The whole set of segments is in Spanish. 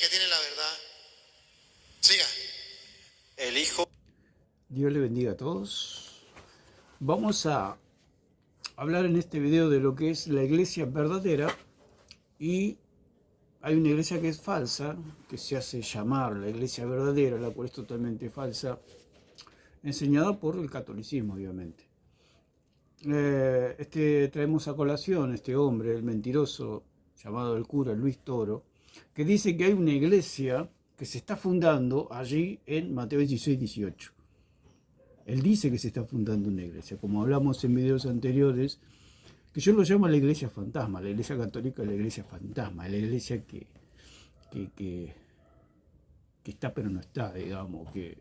que tiene la verdad. Siga. El Hijo. Dios le bendiga a todos. Vamos a hablar en este video de lo que es la iglesia verdadera, y hay una iglesia que es falsa, que se hace llamar la iglesia verdadera, la cual es totalmente falsa, enseñada por el catolicismo, obviamente. Traemos a colación este hombre, el mentiroso, llamado el cura Luis Toro, que dice que hay una iglesia que se está fundando allí en Mateo 16-18. Él dice que se está fundando una iglesia, como hablamos en videos anteriores, que yo lo llamo la iglesia fantasma. La iglesia católica es la iglesia fantasma, la iglesia que está pero no está, digamos, que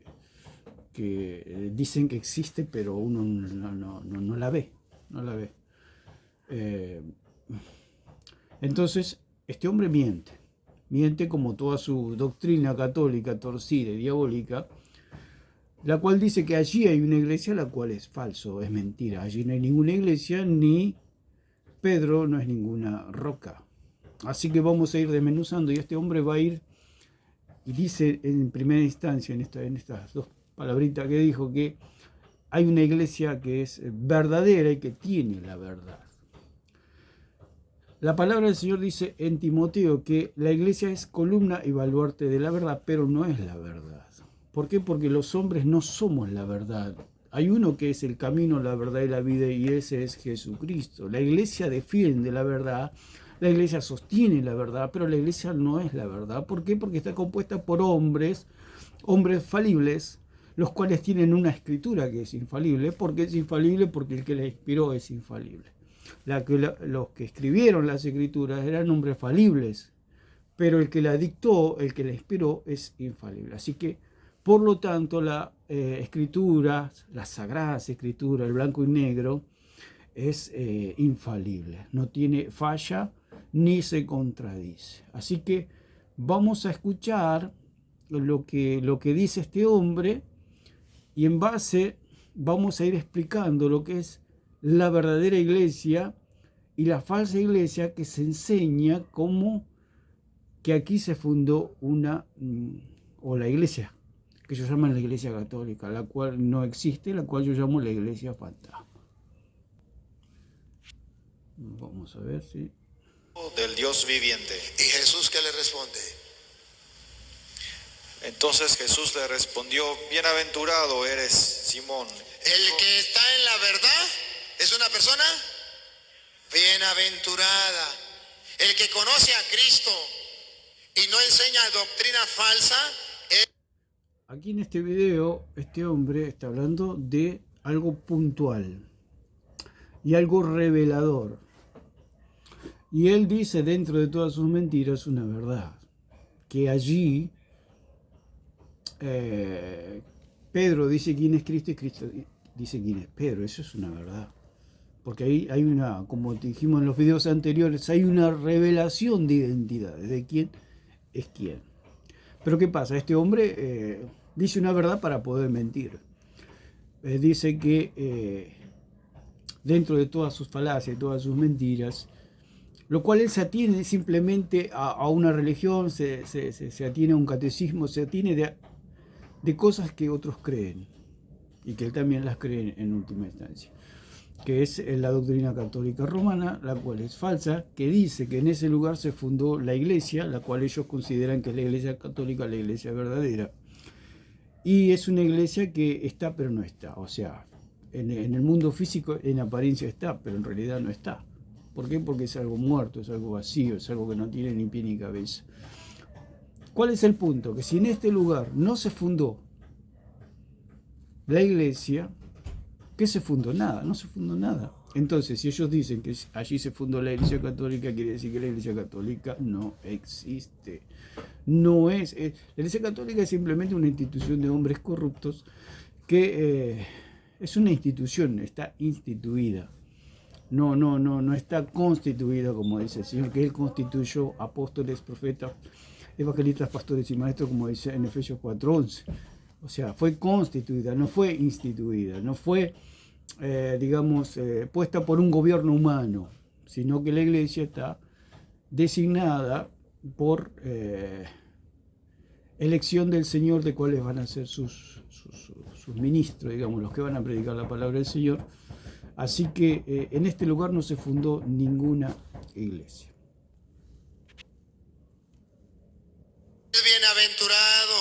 dicen que existe pero uno no la ve, no la ve. Entonces, este hombre miente como toda su doctrina católica torcida y diabólica, la cual dice que allí hay una iglesia, la cual es falso, es mentira. Allí no hay ninguna iglesia, ni Pedro no es ninguna roca. Así que vamos a ir desmenuzando, y este hombre va a ir y dice en primera instancia, en estas dos palabritas que dijo, que hay una iglesia que es verdadera y que tiene la verdad. La palabra del Señor dice en Timoteo que la iglesia es columna y baluarte de la verdad, pero no es la verdad. ¿Por qué? Porque los hombres no somos la verdad. Hay uno que es el camino, la verdad y la vida, y ese es Jesucristo. La iglesia defiende la verdad, la iglesia sostiene la verdad, pero la iglesia no es la verdad. ¿Por qué? Porque está compuesta por hombres falibles, los cuales tienen una escritura que es infalible. ¿Por qué es infalible? Porque el que la inspiró es infalible. Los que escribieron las escrituras eran hombres falibles, pero el que la dictó, el que la inspiró, es infalible. Así que, por lo tanto, la escritura, las sagradas escrituras, el blanco y negro, es infalible. No tiene falla ni se contradice. Así que vamos a escuchar lo que dice este hombre, y en base vamos a ir explicando lo que es la verdadera iglesia y la falsa iglesia, que se enseña como que aquí se fundó o la iglesia que ellos llaman la iglesia católica, la cual no existe, la cual yo llamo la iglesia fantasma. Vamos a ver si... Del Dios viviente. ¿Y Jesús qué le responde? Entonces Jesús le respondió: bienaventurado eres, Simón. El que está en la verdad es una persona bienaventurada. El que conoce a Cristo y no enseña doctrina falsa es... Aquí en este video, este hombre está hablando de algo puntual y algo revelador. Y él dice, dentro de todas sus mentiras, una verdad. Que allí Pedro dice quién es Cristo y Cristo dice quién es Pedro. Eso es una verdad. Porque ahí hay una, como dijimos en los videos anteriores, hay una revelación de identidad, de quién es quién. Pero ¿qué pasa? Este hombre dice una verdad para poder mentir. Dice que dentro de todas sus falacias y todas sus mentiras, lo cual él se atiene simplemente a una religión, se atiene a un catecismo, se atiene de cosas que otros creen, y que él también las cree en última instancia, que es la doctrina católica romana, la cual es falsa, que dice que en ese lugar se fundó la iglesia, la cual ellos consideran que es la iglesia católica, la iglesia verdadera, y es una iglesia que está pero no está. O sea, en el mundo físico en apariencia está, pero en realidad no está. ¿Por qué? Porque es algo muerto, es algo vacío, es algo que no tiene ni pie ni cabeza. ¿Cuál es el punto? Que si en este lugar no se fundó la iglesia, ¿qué se fundó? Nada, no se fundó nada. Entonces, si ellos dicen que allí se fundó la iglesia católica, quiere decir que la iglesia católica no existe. No es. La iglesia católica es simplemente una institución de hombres corruptos que es una institución, está instituida. No está constituida, como dice el Señor, que Él constituyó apóstoles, profetas, evangelistas, pastores y maestros, como dice en Efesios 4:11. O sea, fue constituida, no fue instituida, no fue, puesta por un gobierno humano, sino que la iglesia está designada por elección del Señor de cuáles van a ser sus ministros, digamos, los que van a predicar la palabra del Señor. Así que en este lugar no se fundó ninguna iglesia. Bienaventurado.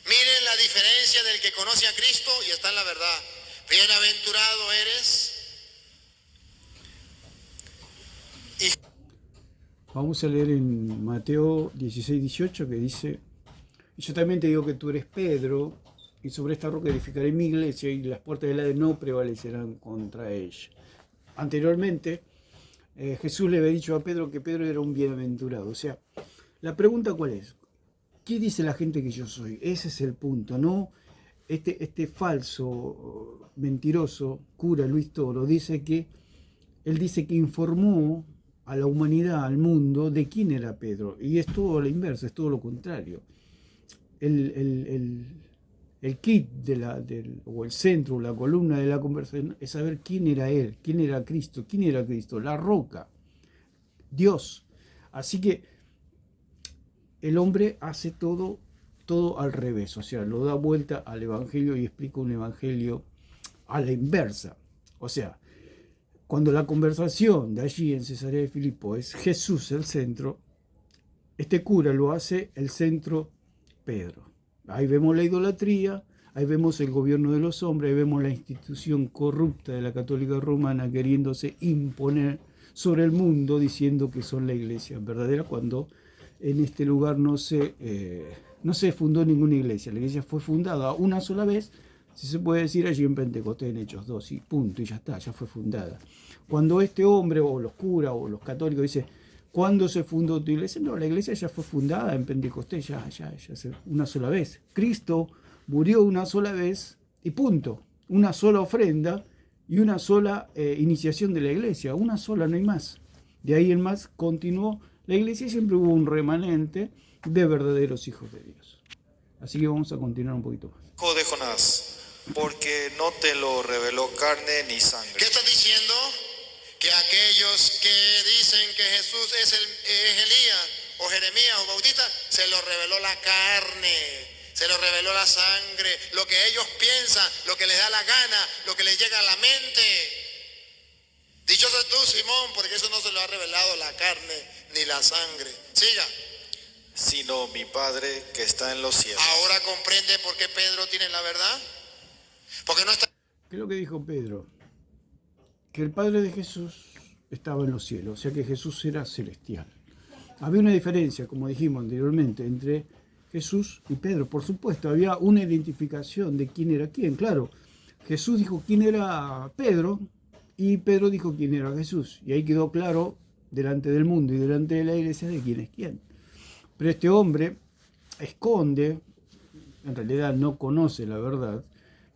Miren la diferencia del que conoce a Cristo y está en la verdad. Bienaventurado eres. Vamos a leer en Mateo 16, 18 que dice: y yo también te digo que tú eres Pedro, y sobre esta roca edificaré mi iglesia, y las puertas del Hades no prevalecerán contra ella. Anteriormente, Jesús le había dicho a Pedro que Pedro era un bienaventurado. O sea, la pregunta ¿cuál es? ¿Qué dice la gente que yo soy? Ese es el punto, ¿no? Este falso, mentiroso cura Luis Toro él dice que informó a la humanidad, al mundo, de quién era Pedro. Y es todo lo inverso, es todo lo contrario. El kit o el centro, la columna de la conversación es saber quién era él, quién era Cristo, la roca, Dios. Así que el hombre hace todo al revés, o sea, lo da vuelta al evangelio y explica un evangelio a la inversa. O sea, cuando la conversación de allí en Cesarea de Filipo es Jesús el centro, este cura lo hace el centro Pedro. Ahí vemos la idolatría, ahí vemos el gobierno de los hombres, ahí vemos la institución corrupta de la Católica Romana queriéndose imponer sobre el mundo diciendo que son la iglesia verdadera, cuando en este lugar no se fundó ninguna iglesia. La iglesia fue fundada una sola vez, si se puede decir, allí en Pentecostés, en Hechos 2, y punto, y ya está, ya fue fundada. Cuando este hombre, o los curas, o los católicos, dice, ¿cuándo se fundó tu iglesia? No, la iglesia ya fue fundada en Pentecostés, ya una sola vez. Cristo murió una sola vez, y punto. Una sola ofrenda, y una sola iniciación de la iglesia, una sola, no hay más. De ahí en más continuó la iglesia y siempre hubo un remanente de verdaderos hijos de Dios. Así que vamos a continuar un poquito más. Hijo de Jonás, porque no te lo reveló carne ni sangre. ¿Qué está diciendo? Que aquellos que dicen que Jesús es Elías o Jeremías o Bautista, se lo reveló la carne, se lo reveló la sangre, lo que ellos piensan, lo que les da la gana, lo que les llega a la mente. Dichoso tú, Simón, porque eso no se lo ha revelado la carne ni la sangre. Siga. Sino mi Padre que está en los cielos. Ahora comprende por qué Pedro tiene la verdad. Porque no está. ¿Qué es lo que dijo Pedro? Que el Padre de Jesús estaba en los cielos, o sea que Jesús era celestial. Había una diferencia, como dijimos anteriormente, entre Jesús y Pedro. Por supuesto, había una identificación de quién era quién. Claro, Jesús dijo quién era Pedro y Pedro dijo quién era Jesús. Y ahí quedó claro delante del mundo y delante de la iglesia de quién es quién. Pero este hombre esconde, en realidad no conoce la verdad,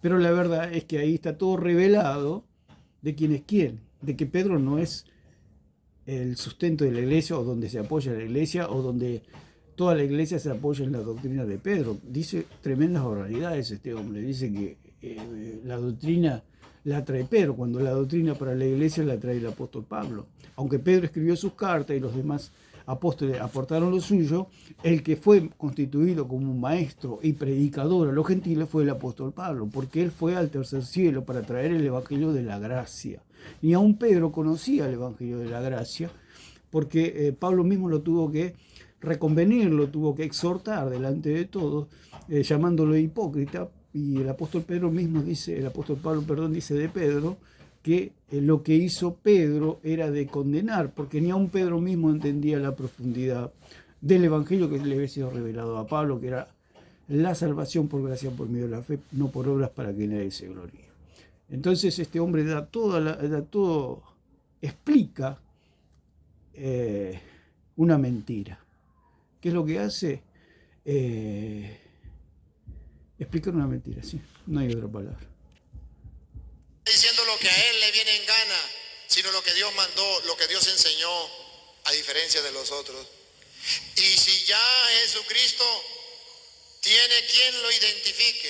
pero la verdad es que ahí está todo revelado de quién es quién, de que Pedro no es el sustento de la iglesia o donde se apoya la iglesia o donde toda la iglesia se apoya en la doctrina de Pedro. Dice tremendas barbaridades este hombre, dice que la doctrina la trae Pedro, cuando la doctrina para la iglesia la trae el apóstol Pablo. Aunque Pedro escribió sus cartas y los demás apóstoles aportaron lo suyo, el que fue constituido como un maestro y predicador a los gentiles fue el apóstol Pablo, porque él fue al tercer cielo para traer el evangelio de la gracia. Ni aun Pedro conocía el evangelio de la gracia, porque Pablo mismo lo tuvo que reconvenir, lo tuvo que exhortar delante de todos, llamándolo hipócrita. Y el apóstol Pablo dice de Pedro que lo que hizo Pedro era de condenar, porque ni aun Pedro mismo entendía la profundidad del evangelio que le había sido revelado a Pablo, que era la salvación por gracia por medio de la fe, no por obras para que nadie se gloríe. Entonces este hombre explica una mentira. ¿Qué es lo que hace? Explicar una mentira, sí, no hay otra palabra. Diciendo lo que a él le viene en gana, sino lo que Dios mandó, lo que Dios enseñó, a diferencia de los otros. Y si ya Jesucristo tiene quien lo identifique,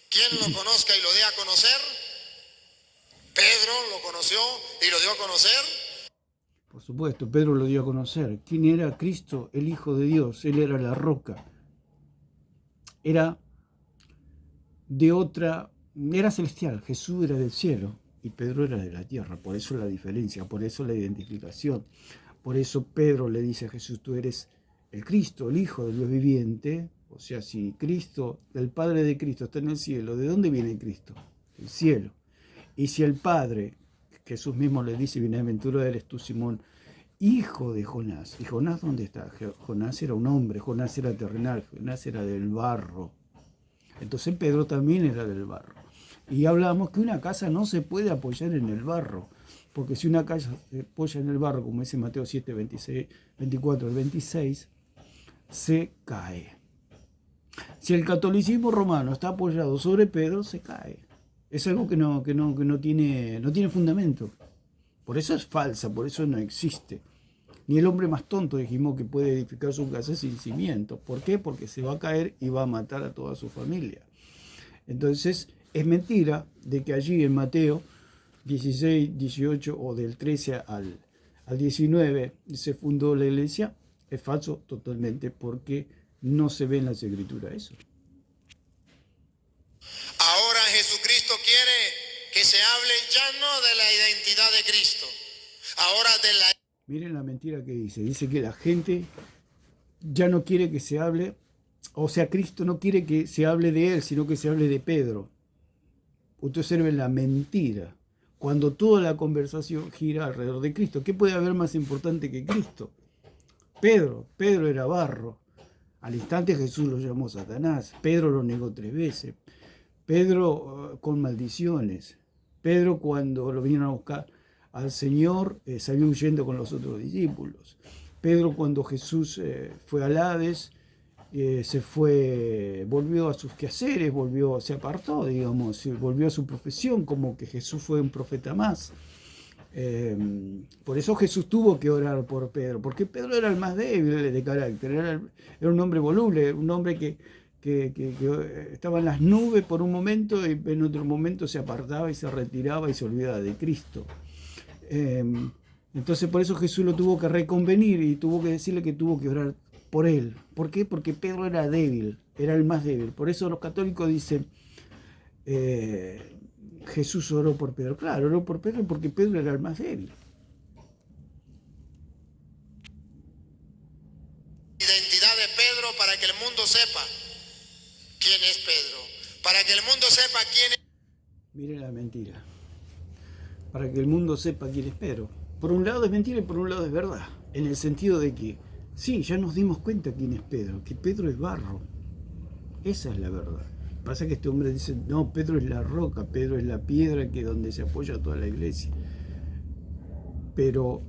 quien lo conozca y lo dé a conocer, Pedro lo conoció y lo dio a conocer. Por supuesto, Pedro lo dio a conocer. ¿Quién era Cristo, el Hijo de Dios? Él era la roca. era de otra, era celestial, Jesús era del cielo y Pedro era de la tierra, por eso la diferencia, por eso la identificación, por eso Pedro le dice a Jesús, tú eres el Cristo, el Hijo del Dios viviente. O sea, si Cristo, el Padre de Cristo está en el cielo, ¿de dónde viene Cristo? Del cielo. Y si el Padre, Jesús mismo le dice, bienaventurado eres tú, Simón, hijo de Jonás. ¿Y Jonás dónde está? Jonás era un hombre, Jonás era terrenal, Jonás era del barro. Entonces Pedro también era del barro. Y hablamos que una casa no se puede apoyar en el barro, porque si una casa se apoya en el barro, como dice Mateo 7, 26, 24 al 26, se cae. Si el catolicismo romano está apoyado sobre Pedro, se cae. Es algo que no tiene fundamento. Por eso es falsa, por eso no existe. Ni el hombre más tonto, dijimos, que puede edificar su casa sin cimientos. ¿Por qué? Porque se va a caer y va a matar a toda su familia. Entonces, es mentira de que allí en Mateo 16, 18 o del 13 al 19 se fundó la iglesia. Es falso totalmente porque no se ve en las escrituras eso. Ahora Jesucristo quiere que se hable ya no de la identidad de Cristo, ahora de la... Miren la mentira que dice. Dice que la gente ya no quiere que se hable, o sea, Cristo no quiere que se hable de él, sino que se hable de Pedro. Ustedes observen la mentira. Cuando toda la conversación gira alrededor de Cristo. ¿Qué puede haber más importante que Cristo? Pedro era barro. Al instante Jesús lo llamó Satanás. Pedro lo negó 3 veces. Pedro con maldiciones. Pedro, cuando lo vinieron a buscar al Señor, salió huyendo con los otros discípulos. Pedro, cuando Jesús fue al Hades, volvió a sus quehaceres, se apartó, digamos, volvió a su profesión, como que Jesús fue un profeta más. Por eso Jesús tuvo que orar por Pedro, porque Pedro era el más débil de carácter, era un hombre voluble, un hombre que estaba en las nubes por un momento y en otro momento se apartaba y se retiraba y se olvidaba de Cristo. Entonces por eso Jesús lo tuvo que reconvenir y tuvo que decirle que tuvo que orar por él. ¿Por qué? Porque Pedro era débil, era el más débil. Por eso los católicos dicen, Jesús oró por Pedro. Claro, oró por Pedro porque Pedro era el más débil. Identidad de Pedro para que el mundo sepa quién es Pedro, para que el mundo sepa quién es... Miren la mentira. Para que el mundo sepa quién es Pedro. Por un lado es mentira y por un lado es verdad. En el sentido de que, sí, ya nos dimos cuenta quién es Pedro, que Pedro es barro. Esa es la verdad. Pasa que este hombre dice, no, Pedro es la roca, Pedro es la piedra que donde se apoya toda la iglesia. Pero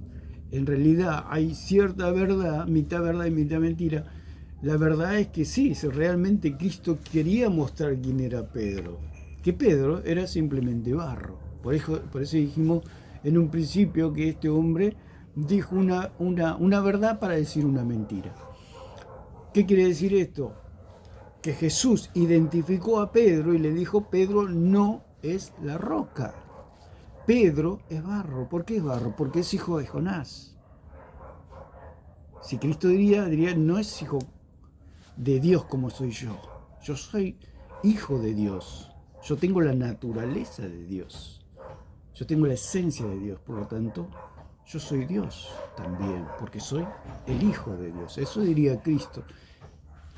en realidad hay cierta verdad y mitad mentira. La verdad es que sí, realmente Cristo quería mostrar quién era Pedro. Que Pedro era simplemente barro. Por eso dijimos en un principio que este hombre dijo una verdad para decir una mentira. ¿Qué quiere decir esto? Que Jesús identificó a Pedro y le dijo, Pedro no es la roca. Pedro es barro. ¿Por qué es barro? Porque es hijo de Jonás. Si Cristo diría, no es hijo de Dios como soy yo. Yo soy hijo de Dios. Yo tengo la naturaleza de Dios. Yo tengo la esencia de Dios. Por lo tanto, yo soy Dios también, porque soy el hijo de Dios. Eso diría Cristo.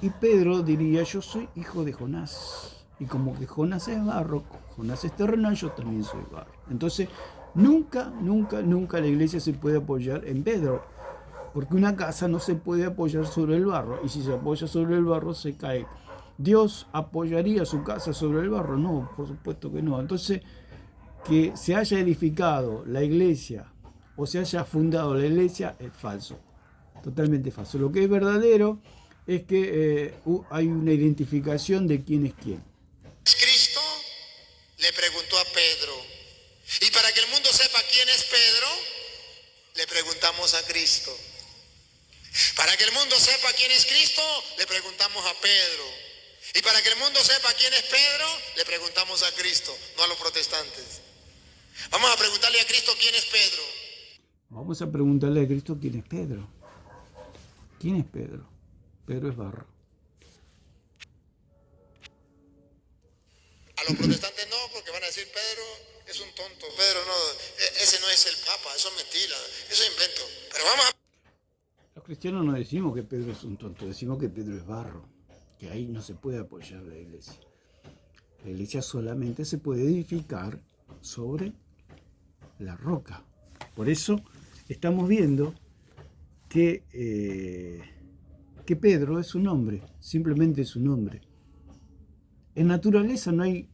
Y Pedro diría, yo soy hijo de Jonás. Y como que Jonás es barro, Jonás es terrenal, yo también soy barro. Entonces, nunca la iglesia se puede apoyar en Pedro. Porque una casa no se puede apoyar sobre el barro. Y si se apoya sobre el barro, se cae. ¿Dios apoyaría su casa sobre el barro? No, por supuesto que no. Entonces, que se haya edificado la iglesia o se haya fundado la iglesia es falso. Totalmente falso. Lo que es verdadero es que hay una identificación de quién es quién. Cristo le preguntó a Pedro. Y para que el mundo sepa quién es Pedro, le preguntamos a Cristo. Para que el mundo sepa quién es Cristo, le preguntamos a Pedro. Y para que el mundo sepa quién es Pedro, le preguntamos a Cristo, no a los protestantes. Vamos a preguntarle a Cristo quién es Pedro. Vamos a preguntarle a Cristo quién es Pedro. ¿Quién es Pedro? Pedro es barro. A los protestantes no, porque van a decir, Pedro es un tonto. Pedro no, ese no es el Papa, eso es mentira, eso es invento. Pero vamos a... Los cristianos no decimos que Pedro es un tonto, decimos que Pedro es barro, que ahí no se puede apoyar la iglesia. La iglesia solamente se puede edificar sobre la roca. Por eso estamos viendo que Pedro es un hombre, simplemente es un hombre. En naturaleza no hay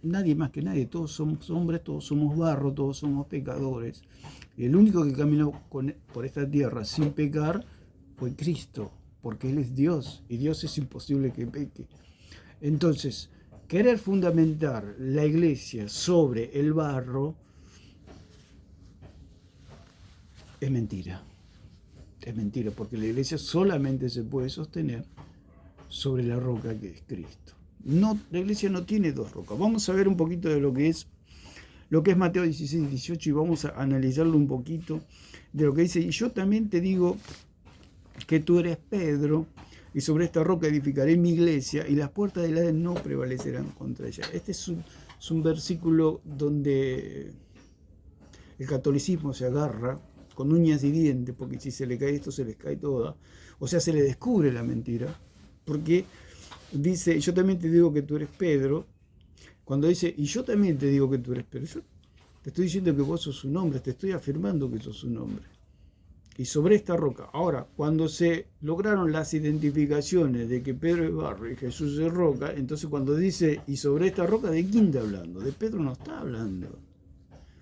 nadie más que nadie, todos somos hombres, todos somos barro, todos somos pecadores. Y el único que caminó por esta tierra sin pecar fue Cristo, porque Él es Dios, y Dios es imposible que peque. Entonces, querer fundamentar la iglesia sobre el barro es mentira. Es mentira, porque la iglesia solamente se puede sostener sobre la roca que es Cristo. No, la iglesia no tiene dos rocas. Vamos a ver un poquito de lo que es Mateo 16, 18 y vamos a analizarlo un poquito de lo que dice. Y yo también te digo que tú eres Pedro y sobre esta roca edificaré mi iglesia y las puertas del Hades no prevalecerán contra ella. Este es un versículo donde el catolicismo se agarra con uñas y dientes, porque si se le cae esto, se les cae toda. O sea, se le descubre la mentira, porque dice, yo también te digo que tú eres Pedro. Cuando dice, y yo también te digo que tú eres Pedro, yo te estoy diciendo que vos sos un hombre, te estoy afirmando que sos un hombre. Y sobre esta roca, ahora, cuando se lograron las identificaciones de que Pedro es barro y Jesús es roca, entonces cuando dice, y sobre esta roca, ¿de quién está hablando? De Pedro no está hablando.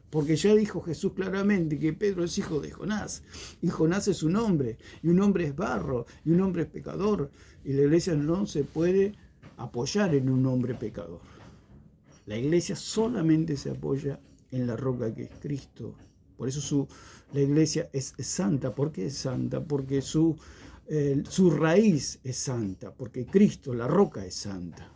Porque ya dijo Jesús claramente que Pedro es hijo de Jonás, y Jonás es un hombre, y un hombre es barro, y un hombre es pecador, y la iglesia no se puede apoyar en un hombre pecador. La iglesia solamente se apoya en la roca que es Cristo. Por eso la iglesia es santa. ¿Por qué es santa? Porque su raíz es santa, porque Cristo, la roca, es santa.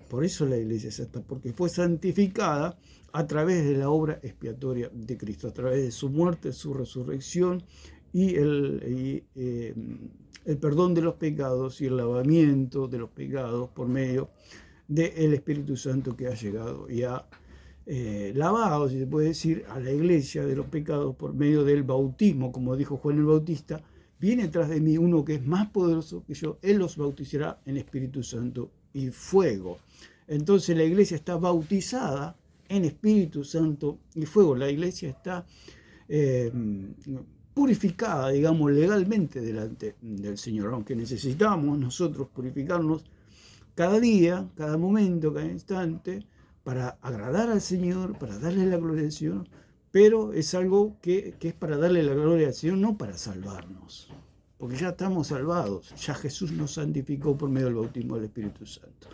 Por eso la iglesia es santa, porque fue santificada a través de la obra expiatoria de Cristo, a través de su muerte, su resurrección y el perdón de los pecados y el lavamiento de los pecados por medio del Espíritu Santo que ha llegado y ha lavado, si se puede decir, a la iglesia de los pecados por medio del bautismo, como dijo Juan el Bautista, viene tras de mí uno que es más poderoso que yo, él los bautizará en Espíritu Santo y fuego. Entonces la iglesia está bautizada en Espíritu Santo y fuego. La iglesia está purificada, digamos, legalmente delante del Señor, aunque necesitamos nosotros purificarnos cada día, cada momento, cada instante, para agradar al Señor, para darle la gloria al Señor, pero es algo que es para darle la gloria al Señor, no para salvarnos, porque ya estamos salvados, ya Jesús nos santificó por medio del bautismo del Espíritu Santo.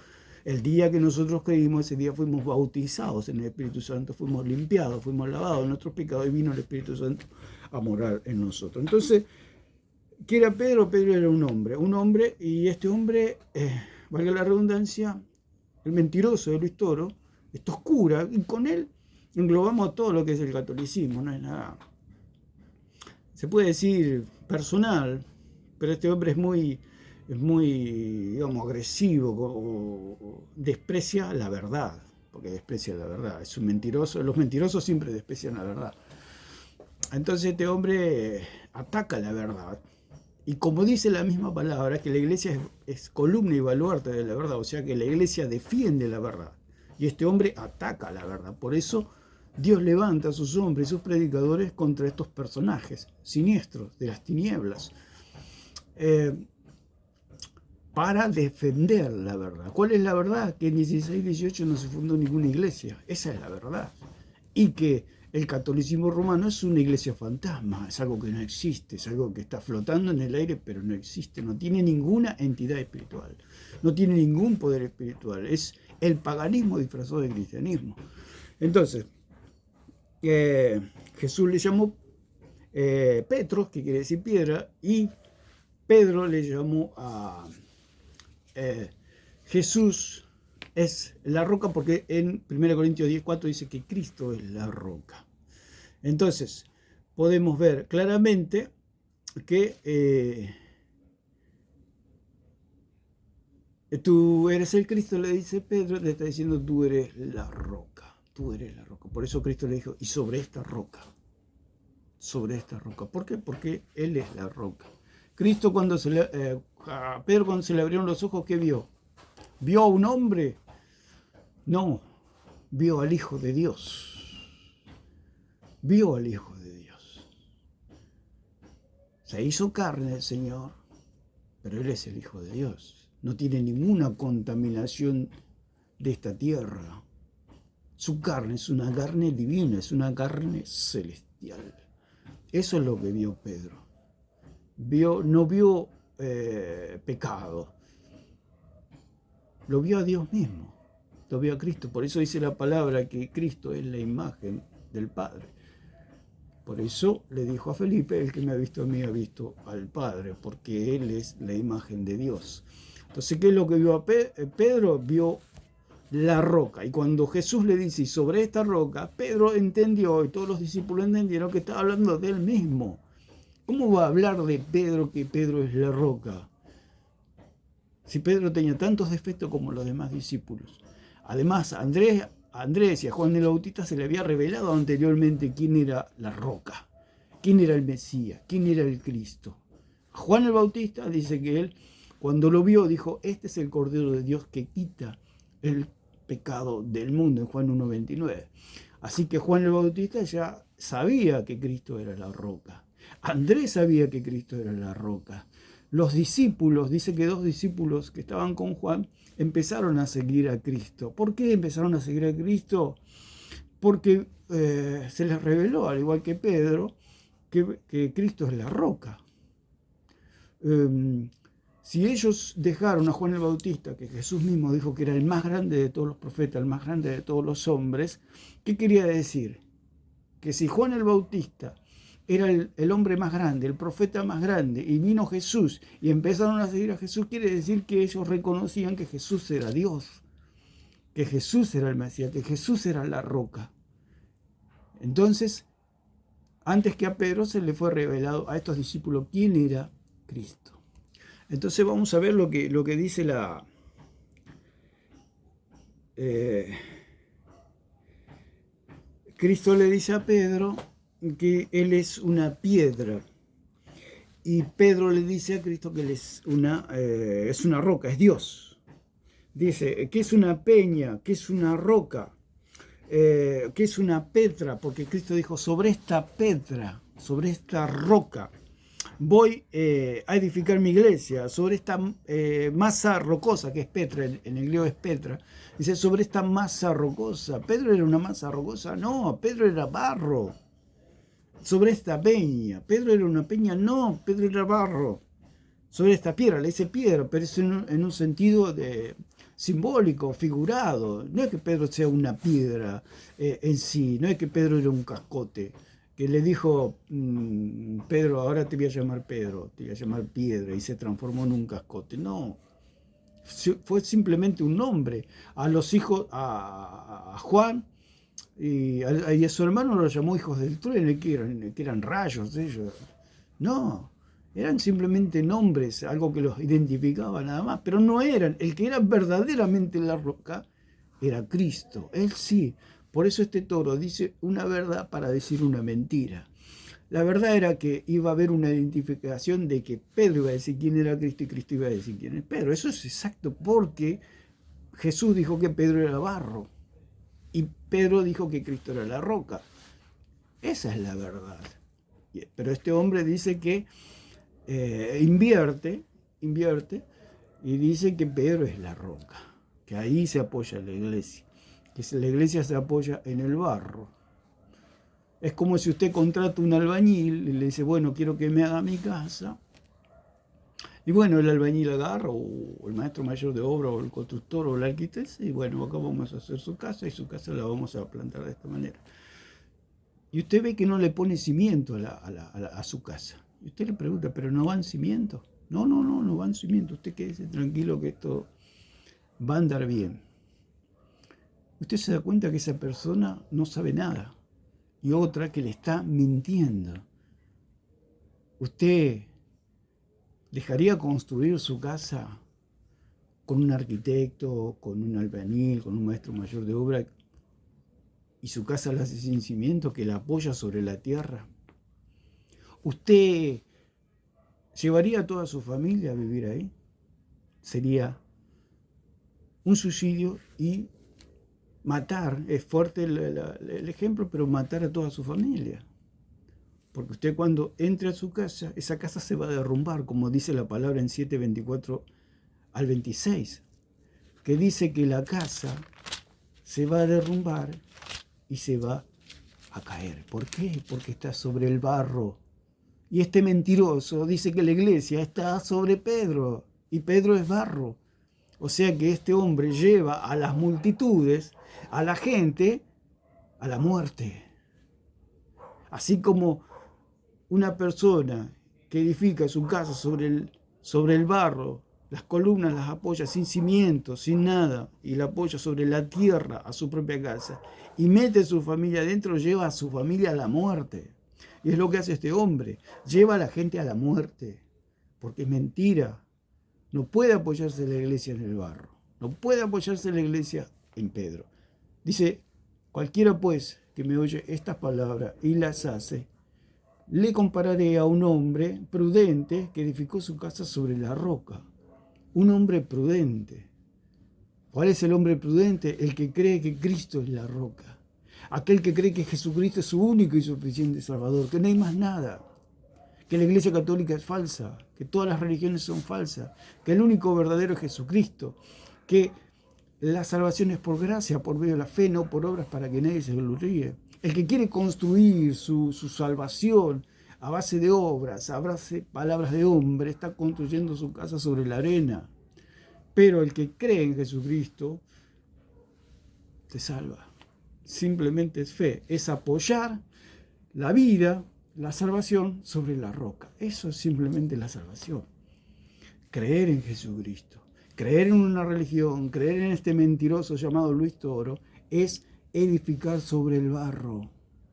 El día que nosotros creímos, ese día fuimos bautizados en el Espíritu Santo, fuimos limpiados, fuimos lavados de nuestros pecados y vino el Espíritu Santo a morar en nosotros. Entonces, ¿qué era Pedro? Pedro era un hombre, y este hombre, valga la redundancia, el mentiroso de Luis Toro, esto es cura, y con él englobamos todo lo que es el catolicismo, no es nada, se puede decir personal, pero este hombre es muy, digamos, agresivo, o desprecia la verdad, porque desprecia la verdad, es un mentiroso, los mentirosos siempre desprecian la verdad. Entonces este hombre ataca la verdad, y como dice la misma palabra, que la iglesia es columna y baluarte de la verdad, o sea que la iglesia defiende la verdad, y este hombre ataca la verdad. Por eso Dios levanta a sus hombres y sus predicadores contra estos personajes siniestros de las tinieblas, para defender la verdad. ¿Cuál es la verdad? Que en 16-18 no se fundó ninguna iglesia. Esa es la verdad. Y que el catolicismo romano es una iglesia fantasma, es algo que no existe, es algo que está flotando en el aire, pero no existe, no tiene ninguna entidad espiritual, no tiene ningún poder espiritual, es el paganismo disfrazado de cristianismo. Entonces, Jesús le llamó Petros, que quiere decir piedra, y Pedro le llamó a Jesús es la roca, porque en 1 Corintios 10:4 dice que Cristo es la roca. Entonces, podemos ver claramente que Tú eres el Cristo, le dice Pedro, le está diciendo, tú eres la roca, tú eres la roca. Por eso Cristo le dijo, y sobre esta roca. ¿Por qué? Porque Él es la roca. Cristo a Pedro cuando se le abrieron los ojos, ¿qué vio? ¿Vio a un hombre? No, vio al Hijo de Dios. Vio al Hijo de Dios. Se hizo carne el Señor, pero Él es el Hijo de Dios. No tiene ninguna contaminación de esta tierra. Su carne es una carne divina, es una carne celestial. Eso es lo que vio Pedro. No vio pecado. Lo vio a Dios mismo. Lo vio a Cristo. Por eso dice la palabra que Cristo es la imagen del Padre. Por eso le dijo a Felipe, el que me ha visto a mí ha visto al Padre, porque Él es la imagen de Dios. Entonces, ¿qué es lo que vio a Pedro? Vio la roca. Y cuando Jesús le dice, sobre esta roca, Pedro entendió, y todos los discípulos entendieron que estaba hablando de él mismo. ¿Cómo va a hablar de Pedro que Pedro es la roca? Si Pedro tenía tantos defectos como los demás discípulos. Además, a Andrés y a Juan el Bautista se le había revelado anteriormente quién era la roca, quién era el Mesías, quién era el Cristo. A Juan el Bautista dice que él, cuando lo vio, dijo, este es el Cordero de Dios que quita el pecado del mundo, en Juan 1:29. Así que Juan el Bautista ya sabía que Cristo era la roca. Andrés sabía que Cristo era la roca. Los discípulos, dice que 2 discípulos que estaban con Juan, empezaron a seguir a Cristo. ¿Por qué empezaron a seguir a Cristo? Porque se les reveló, al igual que Pedro, que Cristo es la roca. Si ellos dejaron a Juan el Bautista, que Jesús mismo dijo que era el más grande de todos los profetas, el más grande de todos los hombres, ¿qué quería decir? Que si Juan el Bautista era el hombre más grande, el profeta más grande, y vino Jesús y empezaron a seguir a Jesús, quiere decir que ellos reconocían que Jesús era Dios, que Jesús era el Mesías, que Jesús era la roca. Entonces, antes que a Pedro se le fue revelado a estos discípulos quién era Cristo. Entonces vamos a ver lo que dice Cristo le dice a Pedro que él es una piedra. Y Pedro le dice a Cristo que él es una roca, es Dios. Dice, ¿qué es una peña? ¿Qué es una roca? ¿Qué es una petra? Porque Cristo dijo, sobre esta petra, sobre esta roca, voy a edificar mi iglesia, sobre esta masa rocosa, que es Petra, en el griego es Petra. Dice, sobre esta masa rocosa. ¿Pedro era una masa rocosa? No, Pedro era barro. Sobre esta peña. ¿Pedro era una peña? No, Pedro era barro. Sobre esta piedra, le dice piedra, pero es en un sentido simbólico, figurado. No es que Pedro sea una piedra en sí, no es que Pedro era un cascote, que le dijo, Pedro, ahora te voy a llamar Pedro, te voy a llamar piedra, y se transformó en un cascote. No, fue simplemente un nombre. A los hijos, a Juan y a su hermano lo llamó hijos del trueno, que eran rayos ellos. No, eran simplemente nombres, algo que los identificaba nada más, pero no eran. El que era verdaderamente la roca era Cristo, Él sí. Por eso este toro dice una verdad para decir una mentira. La verdad era que iba a haber una identificación de que Pedro iba a decir quién era Cristo y Cristo iba a decir quién es Pedro. Eso es exacto porque Jesús dijo que Pedro era barro y Pedro dijo que Cristo era la roca. Esa es la verdad. Pero este hombre dice que invierte y dice que Pedro es la roca, que ahí se apoya la iglesia, que la iglesia se apoya en el barro. Es como si usted contrata un albañil y le dice, bueno, quiero que me haga mi casa. Y bueno, el albañil agarra, o el maestro mayor de obra, o el constructor, o el arquitecto, y bueno, acá vamos a hacer su casa, y su casa la vamos a plantar de esta manera. Y usted ve que no le pone cimiento a su casa. Y usted le pregunta, ¿pero no van cimientos? No van cimientos. Usted quédese tranquilo que esto va a andar bien. Usted se da cuenta que esa persona no sabe nada. Y otra que le está mintiendo. ¿Usted dejaría construir su casa con un arquitecto, con un albañil, con un maestro mayor de obra, y su casa la hace sin cimiento, que la apoya sobre la tierra? ¿Usted llevaría a toda su familia a vivir ahí? Sería un suicidio y matar, es fuerte el ejemplo, pero matar a toda su familia. Porque usted cuando entre a su casa, esa casa se va a derrumbar, como dice la palabra en 7:24 al 26, que dice que la casa se va a derrumbar y se va a caer. ¿Por qué? Porque está sobre el barro. Y este mentiroso dice que la iglesia está sobre Pedro, y Pedro es barro. O sea que este hombre lleva a las multitudes, a la gente, a la muerte. Así como una persona que edifica su casa sobre el barro, las columnas las apoya sin cimientos, sin nada, y la apoya sobre la tierra a su propia casa, y mete a su familia adentro, lleva a su familia a la muerte. Y es lo que hace este hombre, lleva a la gente a la muerte, porque es mentira. No puede apoyarse la iglesia en el barro, no puede apoyarse la iglesia en Pedro. Dice, cualquiera pues que me oye estas palabras y las hace, le compararé a un hombre prudente que edificó su casa sobre la roca. Un hombre prudente. ¿Cuál es el hombre prudente? El que cree que Cristo es la roca. Aquel que cree que Jesucristo es su único y suficiente Salvador, que no hay más nada. Que la Iglesia Católica es falsa, que todas las religiones son falsas, que el único verdadero es Jesucristo, que la salvación es por gracia, por medio de la fe, no por obras para que nadie se gloríe. El que quiere construir su salvación a base de obras, a base de palabras de hombre, está construyendo su casa sobre la arena. Pero el que cree en Jesucristo se salva. Simplemente es fe, es apoyar la vida, la salvación sobre la roca. Eso es simplemente la salvación. Creer en Jesucristo, creer en una religión, creer en este mentiroso llamado Luis Toro, es edificar sobre el barro.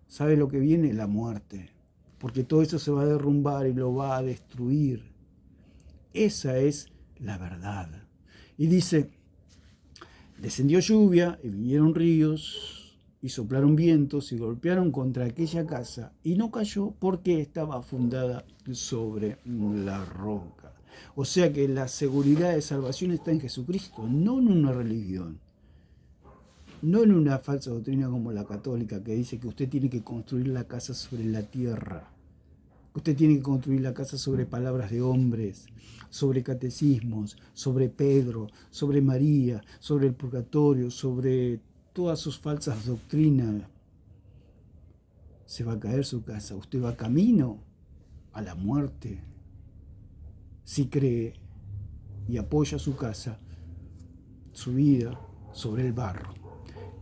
¿Sabe lo que viene? La muerte. Porque todo eso se va a derrumbar y lo va a destruir. Esa es la verdad. Y dice, descendió lluvia y vinieron ríos y soplaron vientos y golpearon contra aquella casa y no cayó porque estaba fundada sobre la roca. O sea que la seguridad de salvación está en Jesucristo, no en una religión. No en una falsa doctrina como la católica que dice que usted tiene que construir la casa sobre la tierra. Usted tiene que construir la casa sobre palabras de hombres, sobre catecismos, sobre Pedro, sobre María, sobre el purgatorio, sobre todas sus falsas doctrinas. Se va a caer su casa. Usted va camino a la muerte. Si cree y apoya su casa, su vida, sobre el barro.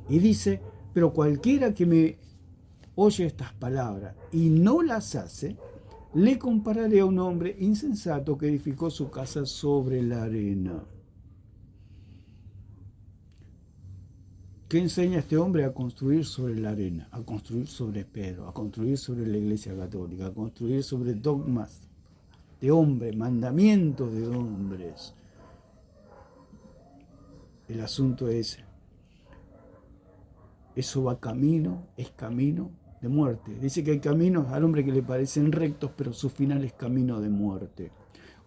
Y dice, pero cualquiera que me oye estas palabras y no las hace, le compararé a un hombre insensato que edificó su casa sobre la arena. ¿Qué enseña este hombre? A construir sobre la arena, a construir sobre Pedro, a construir sobre la Iglesia Católica, a construir sobre dogmas de hombres, mandamientos de hombres. El asunto es, eso va camino, es camino de muerte. Dice que hay caminos al hombre que le parecen rectos, pero su final es camino de muerte.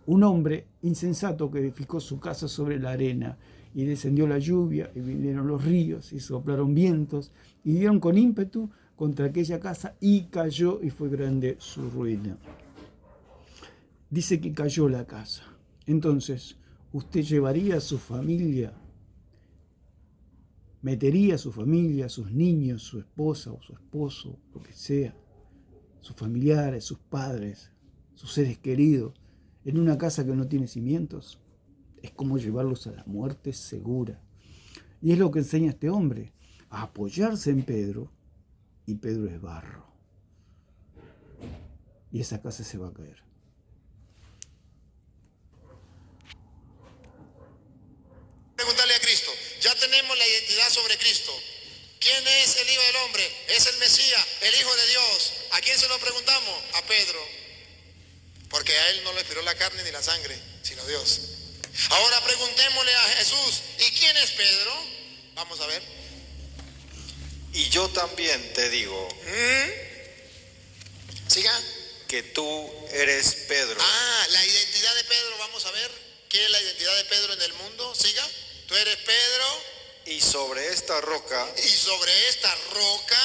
Un hombre insensato que edificó su casa sobre la arena y descendió la lluvia y vinieron los ríos y soplaron vientos y dieron con ímpetu contra aquella casa y cayó y fue grande su ruina. Dice que cayó la casa. Entonces, usted llevaría a su familia, metería a su familia, a sus niños, su esposa o su esposo, lo que sea, sus familiares, sus padres, sus seres queridos, en una casa que no tiene cimientos. Es como llevarlos a la muerte segura. Y es lo que enseña este hombre, a apoyarse en Pedro, y Pedro es barro. Y esa casa se va a caer. Preguntarle a Cristo, ya tenemos la identidad sobre Cristo. ¿Quién es el Hijo del Hombre? Es el Mesías, el Hijo de Dios. ¿A quién se lo preguntamos? A Pedro. Porque a él no le inspiró la carne ni la sangre, sino Dios. Ahora preguntémosle a Jesús, ¿y quién es Pedro? Vamos a ver. Y yo también te digo Siga. que tú eres Pedro. La identidad de Pedro, vamos a ver. ¿Qué es la identidad de Pedro en el mundo? Siga. Tú eres Pedro. Y sobre esta roca Y sobre esta roca,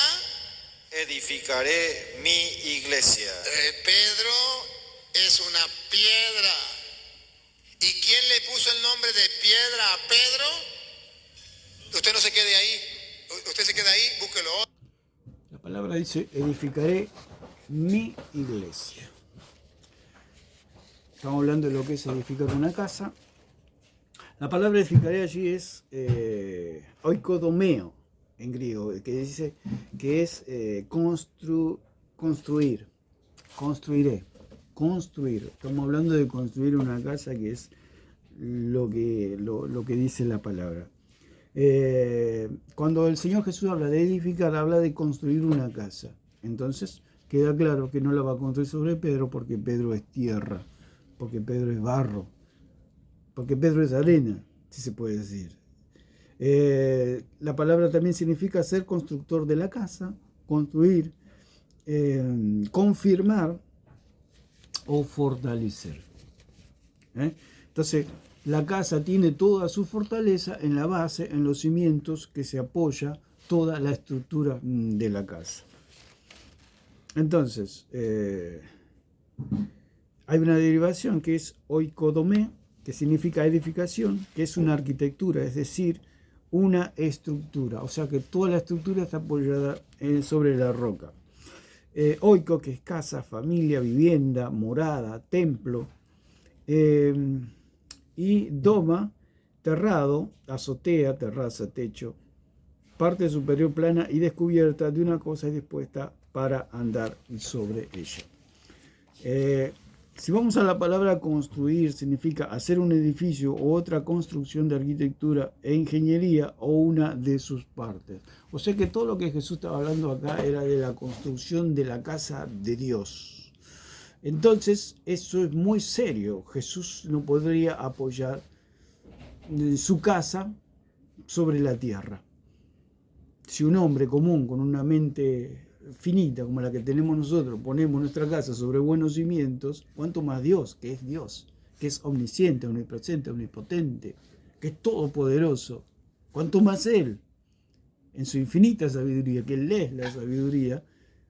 edificaré mi iglesia. Pedro es una piedra. ¿Y quién le puso el nombre de piedra a Pedro? Usted no se quede ahí. Usted se queda ahí, búsquelo. La palabra dice, edificaré mi iglesia. Estamos hablando de lo que es edificar una casa. La palabra edificaré allí es oikodomeo en griego, que dice que es construir, construiré, construir. Estamos hablando de construir una casa, que es lo que dice la palabra. Cuando el Señor Jesús habla de edificar, habla de construir una casa. Entonces queda claro que no la va a construir sobre Pedro, porque Pedro es tierra, porque Pedro es barro, porque Pedro es arena, si se puede decir. La palabra también significa ser constructor de la casa, construir, confirmar o fortalecer. Entonces, la casa tiene toda su fortaleza en la base, en los cimientos que se apoya toda la estructura de la casa. Entonces, hay una derivación que es oikodomé, que significa edificación, que es una arquitectura, es decir, una estructura. O sea que toda la estructura está apoyada sobre la roca. Oiko, que es casa, familia, vivienda, morada, templo. Y doma, terrado, azotea, terraza, techo, parte superior plana y descubierta de una cosa y dispuesta para andar sobre ella. Si vamos a la palabra construir, significa hacer un edificio o otra construcción de arquitectura e ingeniería o una de sus partes. O sea que todo lo que Jesús estaba hablando acá era de la construcción de la casa de Dios. Entonces, eso es muy serio. Jesús no podría apoyar su casa sobre la tierra. Si un hombre común con una mente finita como la que tenemos nosotros ponemos nuestra casa sobre buenos cimientos, cuánto más Dios, que es omnisciente, omnipresente, omnipotente, que es todopoderoso, cuánto más Él, en su infinita sabiduría, que Él es la sabiduría,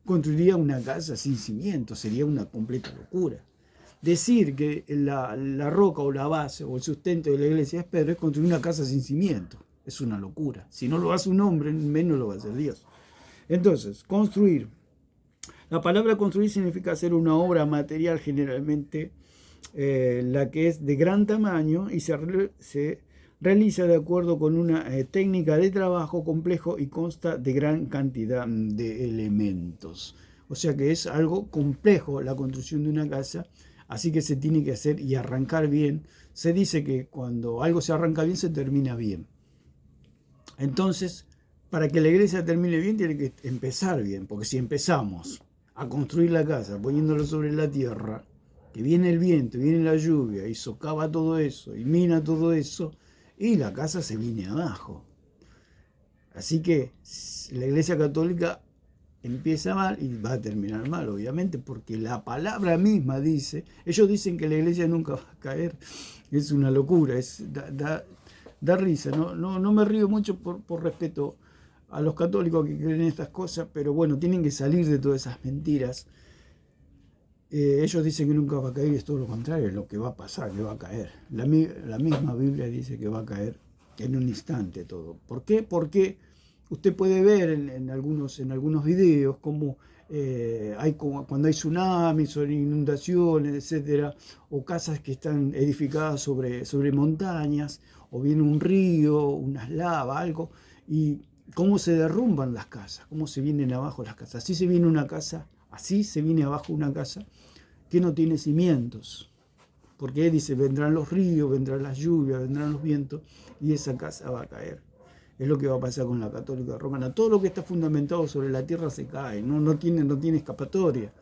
construiría una casa sin cimientos. Sería una completa locura. Decir que la roca o la base o el sustento de la iglesia es Pedro es construir una casa sin cimientos. Es una locura. Si no lo hace un hombre, menos lo va a hacer Dios. Entonces, construir. La palabra construir significa hacer una obra material, generalmente la que es de gran tamaño y se realiza de acuerdo con una técnica de trabajo complejo y consta de gran cantidad de elementos. O sea que es algo complejo la construcción de una casa, así que se tiene que hacer y arrancar bien. Se dice que cuando algo se arranca bien, se termina bien. Entonces, para que la iglesia termine bien, tiene que empezar bien, porque si empezamos a construir la casa poniéndolo sobre la tierra, que viene el viento, viene la lluvia y socava todo eso y mina todo eso, y la casa se viene abajo. Así que la iglesia católica empieza mal y va a terminar mal, obviamente, porque la palabra misma dice, ellos dicen que la iglesia nunca va a caer. Es una locura, da risa. No me río mucho por respeto a los católicos que creen en estas cosas, pero bueno, tienen que salir de todas esas mentiras. Ellos dicen que nunca va a caer, y es todo lo contrario, es lo que va a pasar, que va a caer. La misma Biblia dice que va a caer en un instante todo. ¿Por qué? Porque usted puede ver en algunos videos cómo cuando hay tsunamis o inundaciones, etcétera, o casas que están edificadas sobre montañas, o viene un río, unas lavas, algo, y cómo se derrumban las casas, cómo se vienen abajo las casas. Así se viene abajo una casa que no tiene cimientos. Porque él dice, vendrán los ríos, vendrán las lluvias, vendrán los vientos, y esa casa va a caer. Es lo que va a pasar con la católica romana. Todo lo que está fundamentado sobre la tierra se cae, no tiene escapatoria.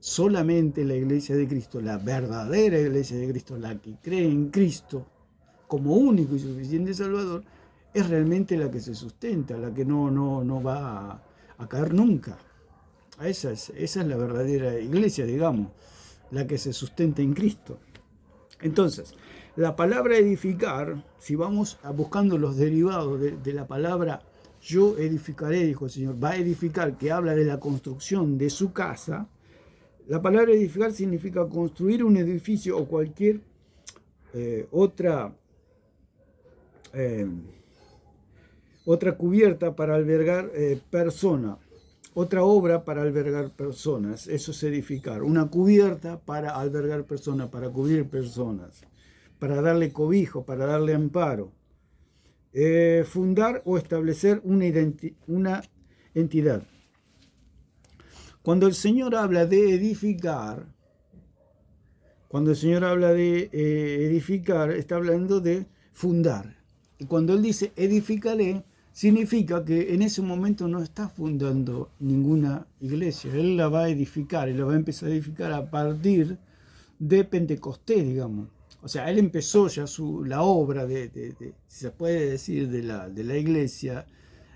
solamente la iglesia de Cristo, la verdadera iglesia de Cristo, la que cree en Cristo como único y suficiente Salvador, es realmente la que se sustenta, la que no va a caer nunca. Esa es la verdadera iglesia, digamos, la que se sustenta en Cristo. Entonces, la palabra edificar, si vamos buscando los derivados de la palabra yo edificaré, dijo el Señor, va a edificar, que habla de la construcción de su casa. La palabra edificar significa construir un edificio o cualquier otra cubierta para albergar personas, otra obra para albergar personas. Eso es edificar, una cubierta para albergar personas, para cubrir personas, para darle cobijo, para darle amparo. Fundar o establecer una entidad. Cuando el Señor habla de edificar, está hablando de fundar. Y cuando Él dice edificaré, significa que en ese momento no está fundando ninguna iglesia. Él la va a edificar, Él la va a empezar a edificar a partir de Pentecostés, digamos. O sea, Él empezó ya la obra si se puede decir, de la iglesia,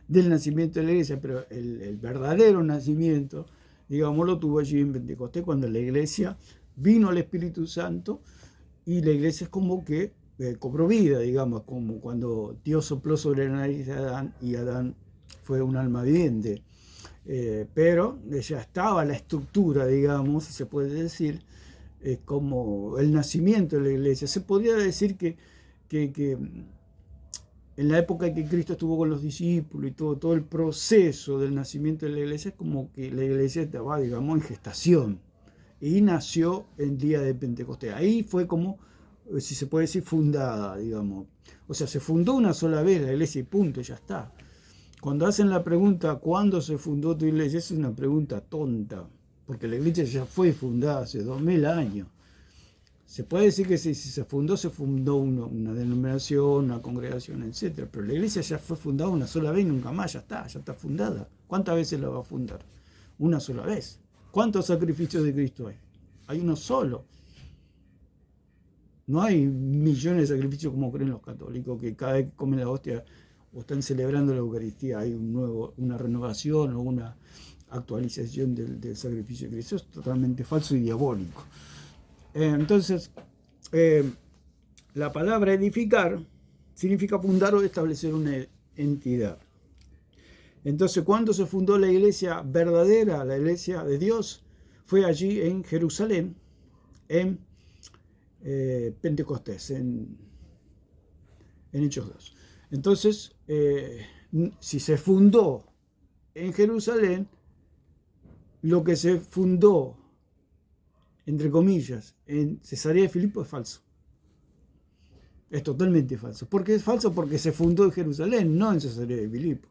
del nacimiento de la iglesia, pero el verdadero nacimiento, digamos, lo tuvo allí en Pentecostés, cuando la iglesia vino al Espíritu Santo, y la iglesia es como que cobró vida, digamos, como cuando Dios sopló sobre la nariz de Adán, y Adán fue un alma viviente. Pero ya estaba la estructura, digamos, si se puede decir, como el nacimiento de la iglesia. Se podría decir que en la época en que Cristo estuvo con los discípulos y todo el proceso del nacimiento de la iglesia, es como que la iglesia estaba, digamos, en gestación, y nació el día de Pentecostés. Ahí fue como, si se puede decir, fundada, digamos. O sea, se fundó una sola vez la iglesia y punto, ya está. Cuando hacen la pregunta, ¿cuándo se fundó tu iglesia?, es una pregunta tonta, porque la iglesia ya fue fundada hace 2000 años. Se puede decir que si se fundó una denominación, una congregación, etc. Pero la iglesia ya fue fundada una sola vez y nunca más, ya está fundada. ¿Cuántas veces la va a fundar? Una sola vez. ¿Cuántos sacrificios de Cristo hay? Hay uno solo. No hay millones de sacrificios como creen los católicos, que cada vez que comen la hostia o están celebrando la Eucaristía hay una renovación o una actualización del sacrificio de Cristo. Eso es totalmente falso y diabólico. Entonces, la palabra edificar significa fundar o establecer una entidad. Entonces, cuando se fundó la iglesia verdadera, la iglesia de Dios, fue allí en Jerusalén, en Pentecostés, en Hechos 2. Entonces, si se fundó en Jerusalén, lo que se fundó, entre comillas, en Cesarea de Filipo es falso. Es totalmente falso. ¿Por qué es falso? Porque se fundó en Jerusalén, no en Cesarea de Filipo.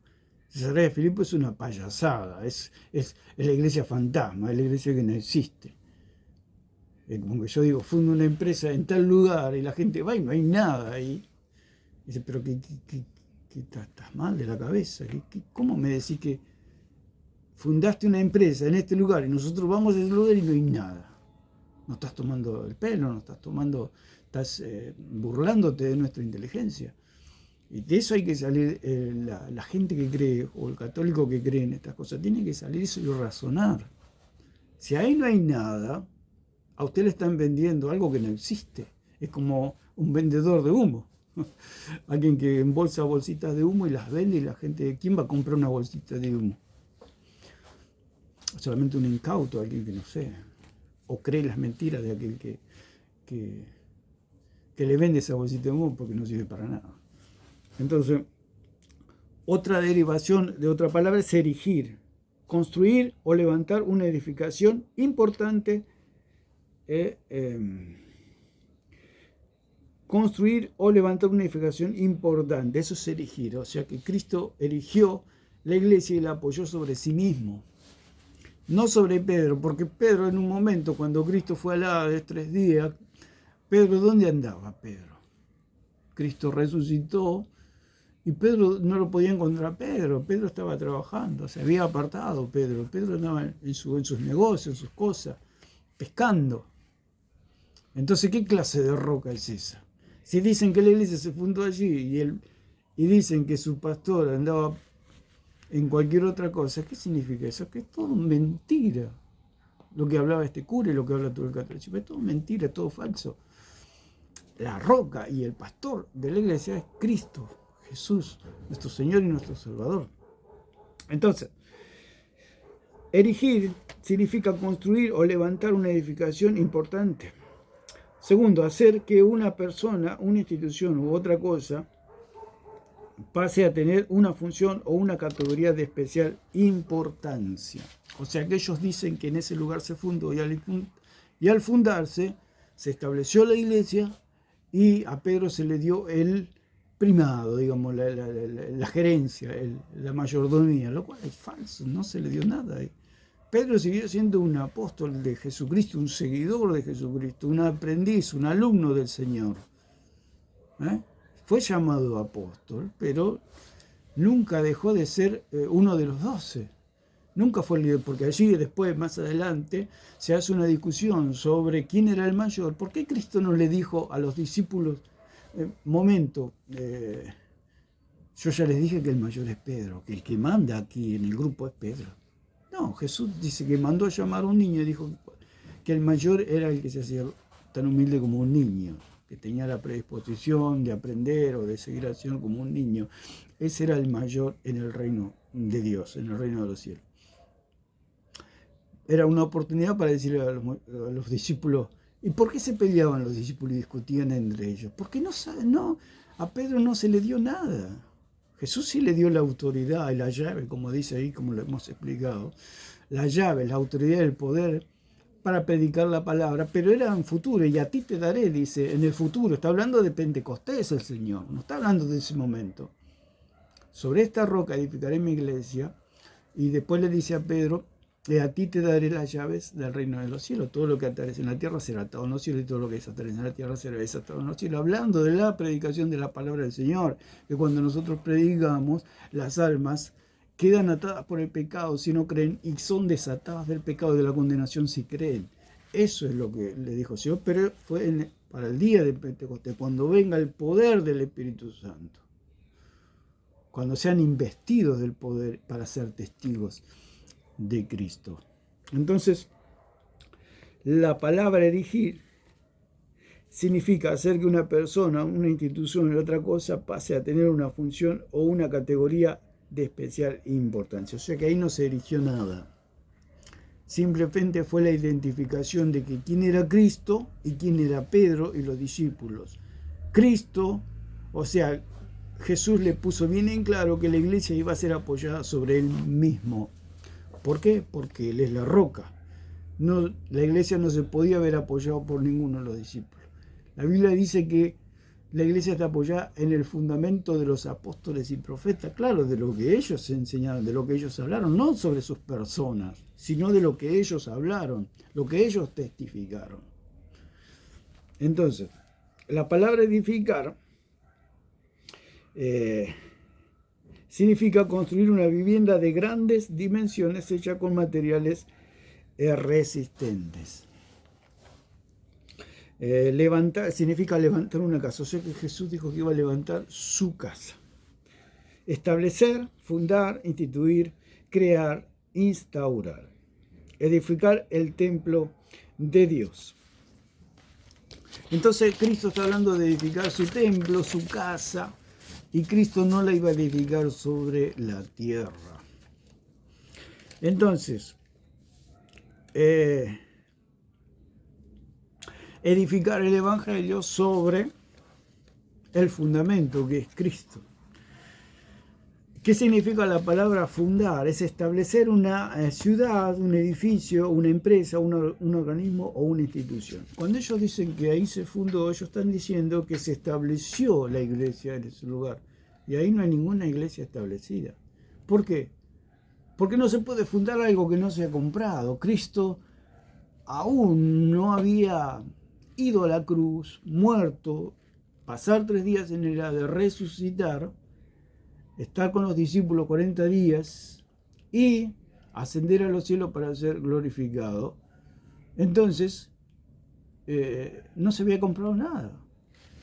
Cesarea de Filipo es una payasada, es la iglesia fantasma, es la iglesia que no existe. Como que yo digo, fundo una empresa en tal lugar y la gente va y no hay nada ahí. Dice, pero que estás mal de la cabeza. ¿Cómo me decís que fundaste una empresa en este lugar y nosotros vamos a ese lugar y no hay nada? No estás tomando el pelo, no estás burlándote de nuestra inteligencia. Y de eso hay que salir, la gente que cree, o el católico que cree en estas cosas, tiene que salir eso y razonar. Si ahí no hay nada, a usted le están vendiendo algo que no existe. Es como un vendedor de humo. Alguien que embolsa bolsitas de humo y las vende, y la gente, ¿quién va a comprar una bolsita de humo? Solamente un incauto, alguien que no sé, o cree las mentiras de aquel que le vende esa bolsita de humo porque no sirve para nada. Entonces, otra derivación de otra palabra es erigir, construir o levantar una edificación importante. Construir o levantar una edificación importante, eso es erigir. O sea que Cristo erigió la iglesia y la apoyó sobre sí mismo, no sobre Pedro, porque Pedro, en un momento, cuando Cristo fue al Hades 3 días, Pedro, ¿dónde andaba Pedro? Cristo resucitó y Pedro no lo podía encontrar. Pedro estaba trabajando, se había apartado. Pedro andaba en sus negocios, en sus cosas. pescando. Entonces, ¿qué clase de roca es esa? Si dicen que la iglesia se fundó allí y dicen que su pastor andaba en cualquier otra cosa, ¿qué significa eso? Que es todo mentira. Lo que hablaba este cura y lo que habla todo el catolicismo, es todo mentira, es todo falso. La roca y el pastor de la iglesia es Cristo, Jesús, nuestro Señor y nuestro Salvador. Entonces, erigir significa construir o levantar una edificación importante. Segundo, hacer que una persona, una institución u otra cosa pase a tener una función o una categoría de especial importancia. O sea que ellos dicen que en ese lugar se fundó y al fundarse se estableció la iglesia y a Pedro se le dio el primado, digamos, la gerencia, la mayordomía, lo cual es falso, no se le dio nada. Pedro siguió siendo un apóstol de Jesucristo, un seguidor de Jesucristo, un aprendiz, un alumno del Señor. Fue llamado apóstol, pero nunca dejó de ser uno de los 12. Nunca fue el líder, porque allí después, más adelante, se hace una discusión sobre quién era el mayor. ¿Por qué Cristo no le dijo a los discípulos, yo ya les dije que el mayor es Pedro, que el que manda aquí en el grupo es Pedro? No, Jesús dice que mandó a llamar a un niño y dijo que el mayor era el que se hacía tan humilde como un niño, que tenía la predisposición de aprender o de seguir al Señor como un niño. Ese era el mayor en el reino de Dios, en el reino de los cielos. Era una oportunidad para decirle a los discípulos, ¿y por qué se peleaban los discípulos y discutían entre ellos? Porque a Pedro no se le dio nada. Jesús sí le dio la autoridad y la llave, como dice ahí, como lo hemos explicado, la llave, la autoridad y el poder para predicar la palabra, pero era en futuro, y a ti te daré, dice, en el futuro. Está hablando de Pentecostés el Señor, no está hablando de ese momento. Sobre esta roca edificaré mi iglesia, y después le dice a Pedro, a ti te daré las llaves del reino de los cielos. Todo lo que atares en la tierra será atado en los cielos, y todo lo que desatares en la tierra será desatado en los cielos. Hablando de la predicación de la palabra del Señor, que cuando nosotros predicamos, las almas quedan atadas por el pecado si no creen, y son desatadas del pecado y de la condenación si creen. Eso es lo que le dijo el Señor, pero fue para el día de Pentecostés, cuando venga el poder del Espíritu Santo, cuando sean investidos del poder para ser testigos de Cristo. Entonces, la palabra erigir significa hacer que una persona, una institución o otra cosa pase a tener una función o una categoría de especial importancia. O sea que ahí no se erigió nada. Simplemente fue la identificación de que quién era Cristo y quién era Pedro y los discípulos. Cristo, o sea, Jesús le puso bien en claro que la iglesia iba a ser apoyada sobre él mismo. ¿Por qué? Porque él es la roca. No, la iglesia no se podía haber apoyado por ninguno de los discípulos. La Biblia dice que la iglesia está apoyada en el fundamento de los apóstoles y profetas, claro, de lo que ellos enseñaron, de lo que ellos hablaron, no sobre sus personas, sino de lo que ellos hablaron, lo que ellos testificaron. Entonces, la palabra edificar significa construir una vivienda de grandes dimensiones hecha con materiales resistentes. Levantar significa levantar una casa. O sea que Jesús dijo que iba a levantar su casa. Establecer, fundar, instituir, crear, instaurar. Edificar el templo de Dios. Entonces Cristo está hablando de edificar su templo, su casa, y Cristo no la iba a edificar sobre la tierra. Entonces, edificar el Evangelio sobre el fundamento que es Cristo. ¿Qué significa la palabra fundar? Es establecer una ciudad, un edificio, una empresa, un organismo o una institución. Cuando ellos dicen que ahí se fundó, ellos están diciendo que se estableció la iglesia en ese lugar. Y ahí no hay ninguna iglesia establecida. ¿Por qué? Porque no se puede fundar algo que no se ha comprado. Cristo aún no había ido a la cruz, muerto, pasar 3 días en el de resucitar, estar con los discípulos 40 días y ascender a los cielos para ser glorificado. Entonces, no se había comprado nada.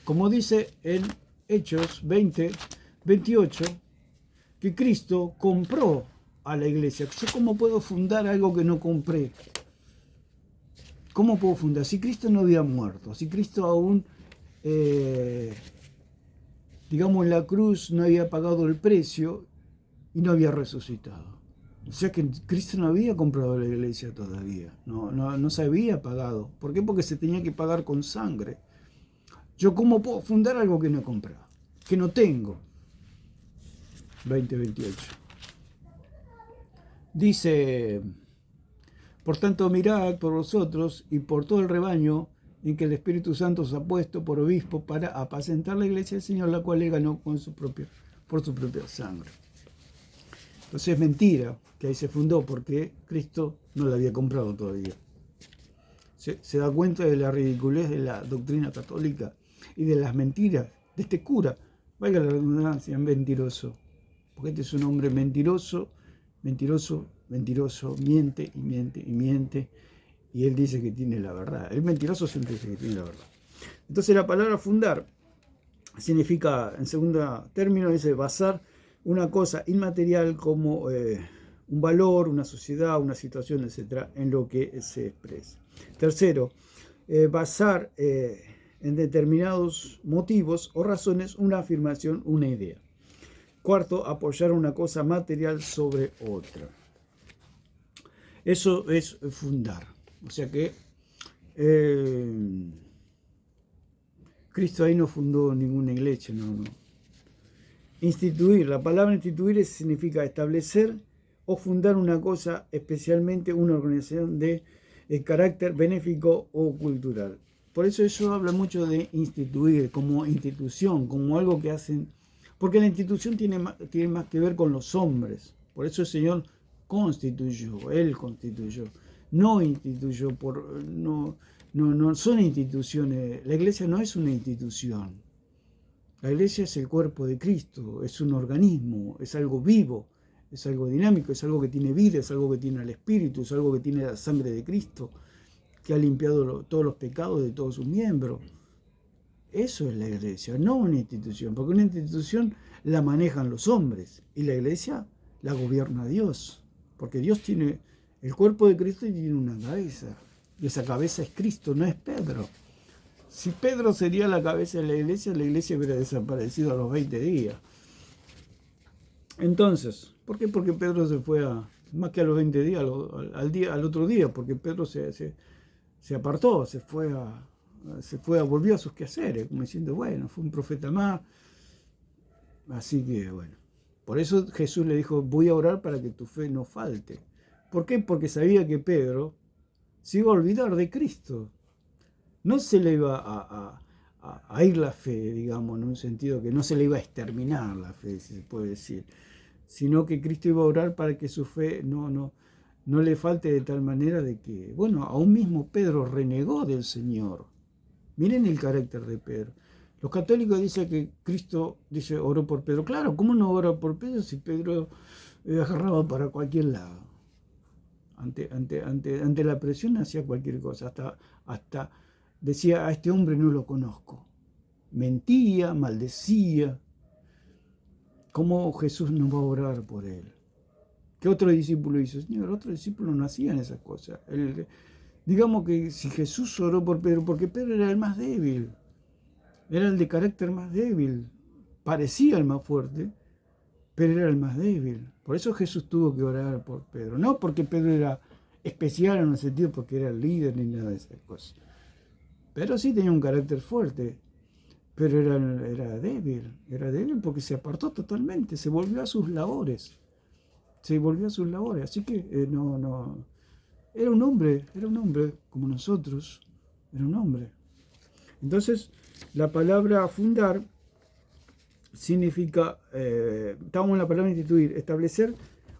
Como dice en Hechos 20:28, que Cristo compró a la iglesia. ¿Yo cómo puedo fundar algo que no compré? ¿Cómo puedo fundar? Si Cristo no había muerto, si Cristo aún, digamos, en la cruz no había pagado el precio y no había resucitado. O sea que Cristo no había comprado la iglesia todavía, no se había pagado. ¿Por qué? Porque se tenía que pagar con sangre. ¿Yo cómo puedo fundar algo que no he comprado? Que no tengo. 20:28. Dice, por tanto mirad por vosotros y por todo el rebaño en que el Espíritu Santo os ha puesto por obispo para apacentar la iglesia del Señor, la cual él ganó por su propia sangre. Entonces es mentira que ahí se fundó, porque Cristo no la había comprado todavía. Se da cuenta de la ridiculez de la doctrina católica y de las mentiras de este cura, valga la redundancia, mentiroso, porque este es un hombre mentiroso, miente y miente y miente, y él dice que tiene la verdad. El mentiroso siempre dice que tiene la verdad. Entonces la palabra fundar significa, en segundo término, dice basar una cosa inmaterial como un valor, una sociedad, una situación, etc., en lo que se expresa. Tercero, basar en determinados motivos o razones una afirmación, una idea. Cuarto, apoyar una cosa material sobre otra. Eso es fundar. O sea que Cristo ahí no fundó ninguna iglesia, no. Instituir, la palabra instituir significa establecer o fundar una cosa, especialmente una organización de carácter benéfico o cultural. Por eso habla mucho de instituir, como institución, como algo que hacen, porque la institución tiene más que ver con los hombres. Por eso el Señor constituyó, Él constituyó, no instituyó, no son instituciones. La iglesia no es una institución. La iglesia es el cuerpo de Cristo, es un organismo, es algo vivo, es algo dinámico, es algo que tiene vida, es algo que tiene el Espíritu, es algo que tiene la sangre de Cristo, que ha limpiado todos los pecados de todos sus miembros. Eso es la iglesia, no una institución, porque una institución la manejan los hombres y la iglesia la gobierna Dios, porque Dios tiene el cuerpo de Cristo y tiene una cabeza, y esa cabeza es Cristo, no es Pedro. Si Pedro sería la cabeza de la iglesia hubiera desaparecido a los 20 días. Entonces, ¿por qué? Porque Pedro se fue más que a los 20 días, al otro día, porque Pedro se apartó, volvió a sus quehaceres, como diciendo, bueno, fue un profeta más. Así que, bueno, por eso Jesús le dijo, voy a orar para que tu fe no falte. ¿Por qué? Porque sabía que Pedro se iba a olvidar de Cristo. No se le iba a ir la fe, digamos, en un sentido que no se le iba a exterminar la fe, si se puede decir, sino que Cristo iba a orar para que su fe no le falte de tal manera de que, bueno, aún mismo Pedro renegó del Señor. Miren el carácter de Pedro. Los católicos dicen que Cristo oró por Pedro. Claro, ¿cómo no ora por Pedro si Pedro agarraba para cualquier lado? Ante la presión hacía cualquier cosa, hasta decía, a este hombre no lo conozco. Mentía, maldecía. ¿Cómo Jesús no va a orar por él? ¿Qué otro discípulo hizo? Señor, otros discípulos no hacían esas cosas. Digamos que si Jesús oró por Pedro, porque Pedro era el más débil, era el de carácter más débil, parecía el más fuerte, pero era el más débil. Por eso Jesús tuvo que orar por Pedro. No porque Pedro era especial en un sentido, porque era el líder ni nada de esas cosas. Pero sí tenía un carácter fuerte, pero era débil porque se apartó totalmente, se volvió a sus labores. Así que era un hombre como nosotros, era un hombre. Entonces, la palabra fundar significa, estamos en la palabra instituir, establecer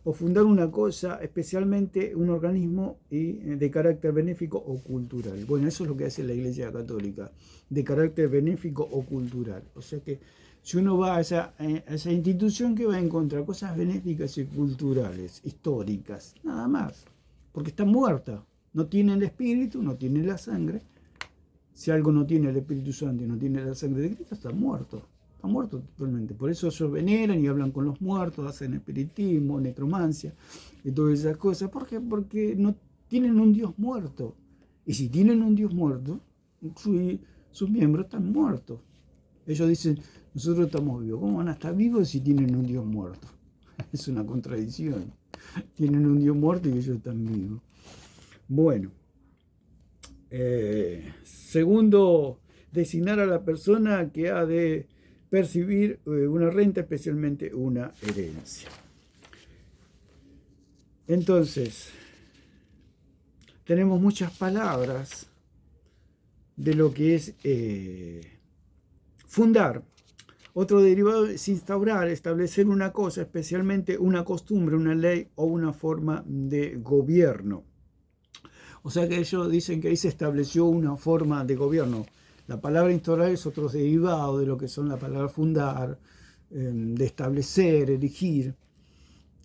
o fundar una cosa, especialmente un organismo de carácter benéfico o cultural. Bueno, eso es lo que hace la Iglesia Católica, de carácter benéfico o cultural. O sea que si uno va a esa institución, que va a encontrar cosas benéficas y culturales, históricas, nada más, porque está muerta. No tiene el Espíritu, no tiene la sangre. Si algo no tiene el Espíritu Santo y no tiene la sangre de Cristo, está muerto. Está muerto totalmente. Por eso ellos veneran y hablan con los muertos, hacen espiritismo, necromancia y todas esas cosas. ¿Por qué? Porque no tienen un Dios muerto. Y si tienen un Dios muerto, sus miembros están muertos. Ellos dicen, nosotros estamos vivos. ¿Cómo van a estar vivos si tienen un Dios muerto? Es una contradicción. Tienen un Dios muerto y ellos están vivos. Bueno. Segundo, designar a la persona que ha de percibir una renta, especialmente una herencia. Entonces, tenemos muchas palabras de lo que es fundar. Otro derivado es instaurar, establecer una cosa, especialmente una costumbre, una ley o una forma de gobierno. O sea que ellos dicen que ahí se estableció una forma de gobierno. La palabra instaurar es otro derivado de lo que son la palabra fundar, de establecer, erigir.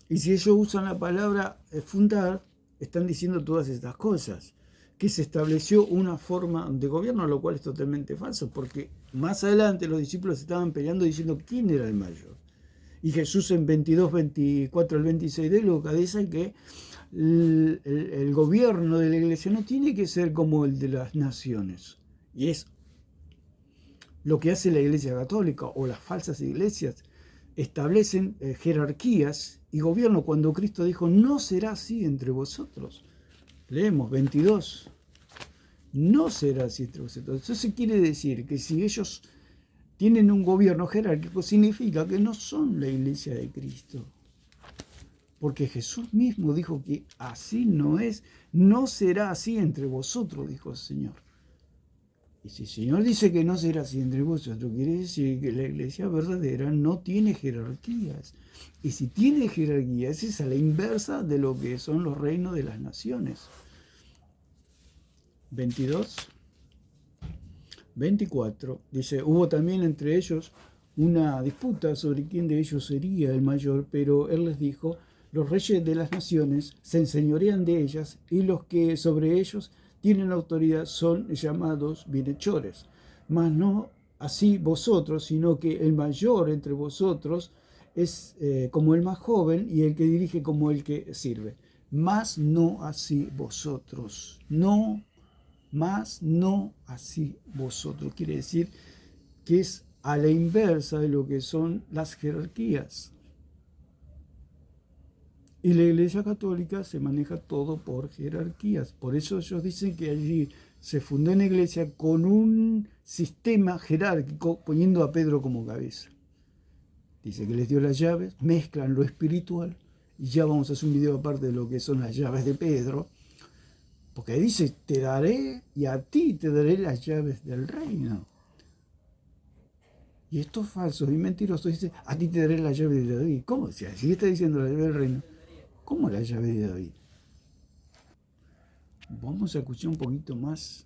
Y si ellos usan la palabra fundar, están diciendo todas estas cosas. Que se estableció una forma de gobierno, lo cual es totalmente falso, porque más adelante los discípulos estaban peleando diciendo quién era el mayor. Y Jesús en 22, 24 al 26 de Lucas dice que el gobierno de la iglesia no tiene que ser como el de las naciones. Y es lo que hace la iglesia católica o las falsas iglesias. Establecen jerarquías y gobierno cuando Cristo dijo, no será así entre vosotros. Leemos 22. No será así entre vosotros. Eso quiere decir que si ellos tienen un gobierno jerárquico, significa que no son la iglesia de Cristo. Porque Jesús mismo dijo que así no es, no será así entre vosotros, dijo el Señor. Y si el Señor dice que no será así entre vosotros, quiere decir que la iglesia verdadera no tiene jerarquías. Y si tiene jerarquías, es a la inversa de lo que son los reinos de las naciones. 22, 24, dice, hubo también entre ellos una disputa sobre quién de ellos sería el mayor, pero él les dijo, los reyes de las naciones se enseñorean de ellas y los que sobre ellos tienen autoridad son llamados bienhechores. Mas no así vosotros, sino que el mayor entre vosotros es como el más joven y el que dirige como el que sirve. Mas no así vosotros. Mas no así vosotros. Quiere decir que es a la inversa de lo que son las jerarquías. Y la Iglesia Católica se maneja todo por jerarquías. Por eso ellos dicen que allí se fundó una iglesia con un sistema jerárquico, poniendo a Pedro como cabeza. Dice que les dio las llaves, mezclan lo espiritual, y ya vamos a hacer un video aparte de lo que son las llaves de Pedro, porque ahí dice, te daré, y a ti te daré las llaves del reino. Y estos falsos y mentirosos dicen, a ti te daré la llave de David. ¿Cómo? Si así está diciendo la llave del reino, ¿cómo la llave de David? Vamos a escuchar un poquito más.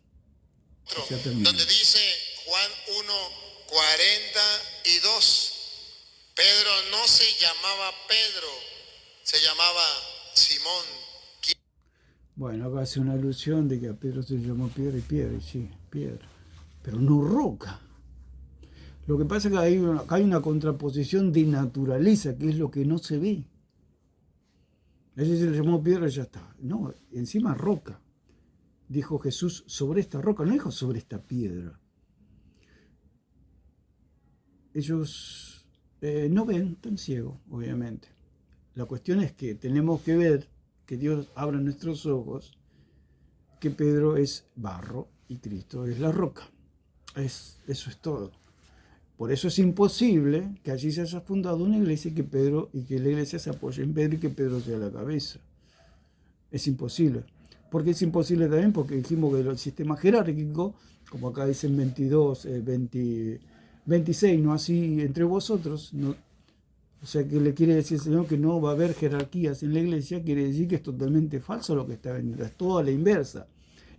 Donde dice Juan 1, 42, Pedro no se llamaba Pedro, se llamaba Simón. Bueno, acá hace una alusión de que a Pedro se llamó piedra y piedra, y sí, piedra, pero no roca. Lo que pasa es que hay una contraposición de naturaleza, que es lo que no se ve. Ese se le llamó piedra y ya está. No, encima roca. Dijo Jesús sobre esta roca, no dijo sobre esta piedra. Ellos no ven, tan ciegos, obviamente. La cuestión es que tenemos que ver, que Dios abra nuestros ojos, que Pedro es barro y Cristo es la roca. Eso es todo. Por eso es imposible que allí se haya fundado una iglesia y que la iglesia se apoye en Pedro y que Pedro sea la cabeza. Es imposible. ¿Por qué es imposible también? Porque dijimos que el sistema jerárquico, como acá dicen 22, 26, no así entre vosotros, no, o sea que le quiere decir el Señor que no va a haber jerarquías en la iglesia, quiere decir que es totalmente falso lo que está vendiendo, es todo a la inversa.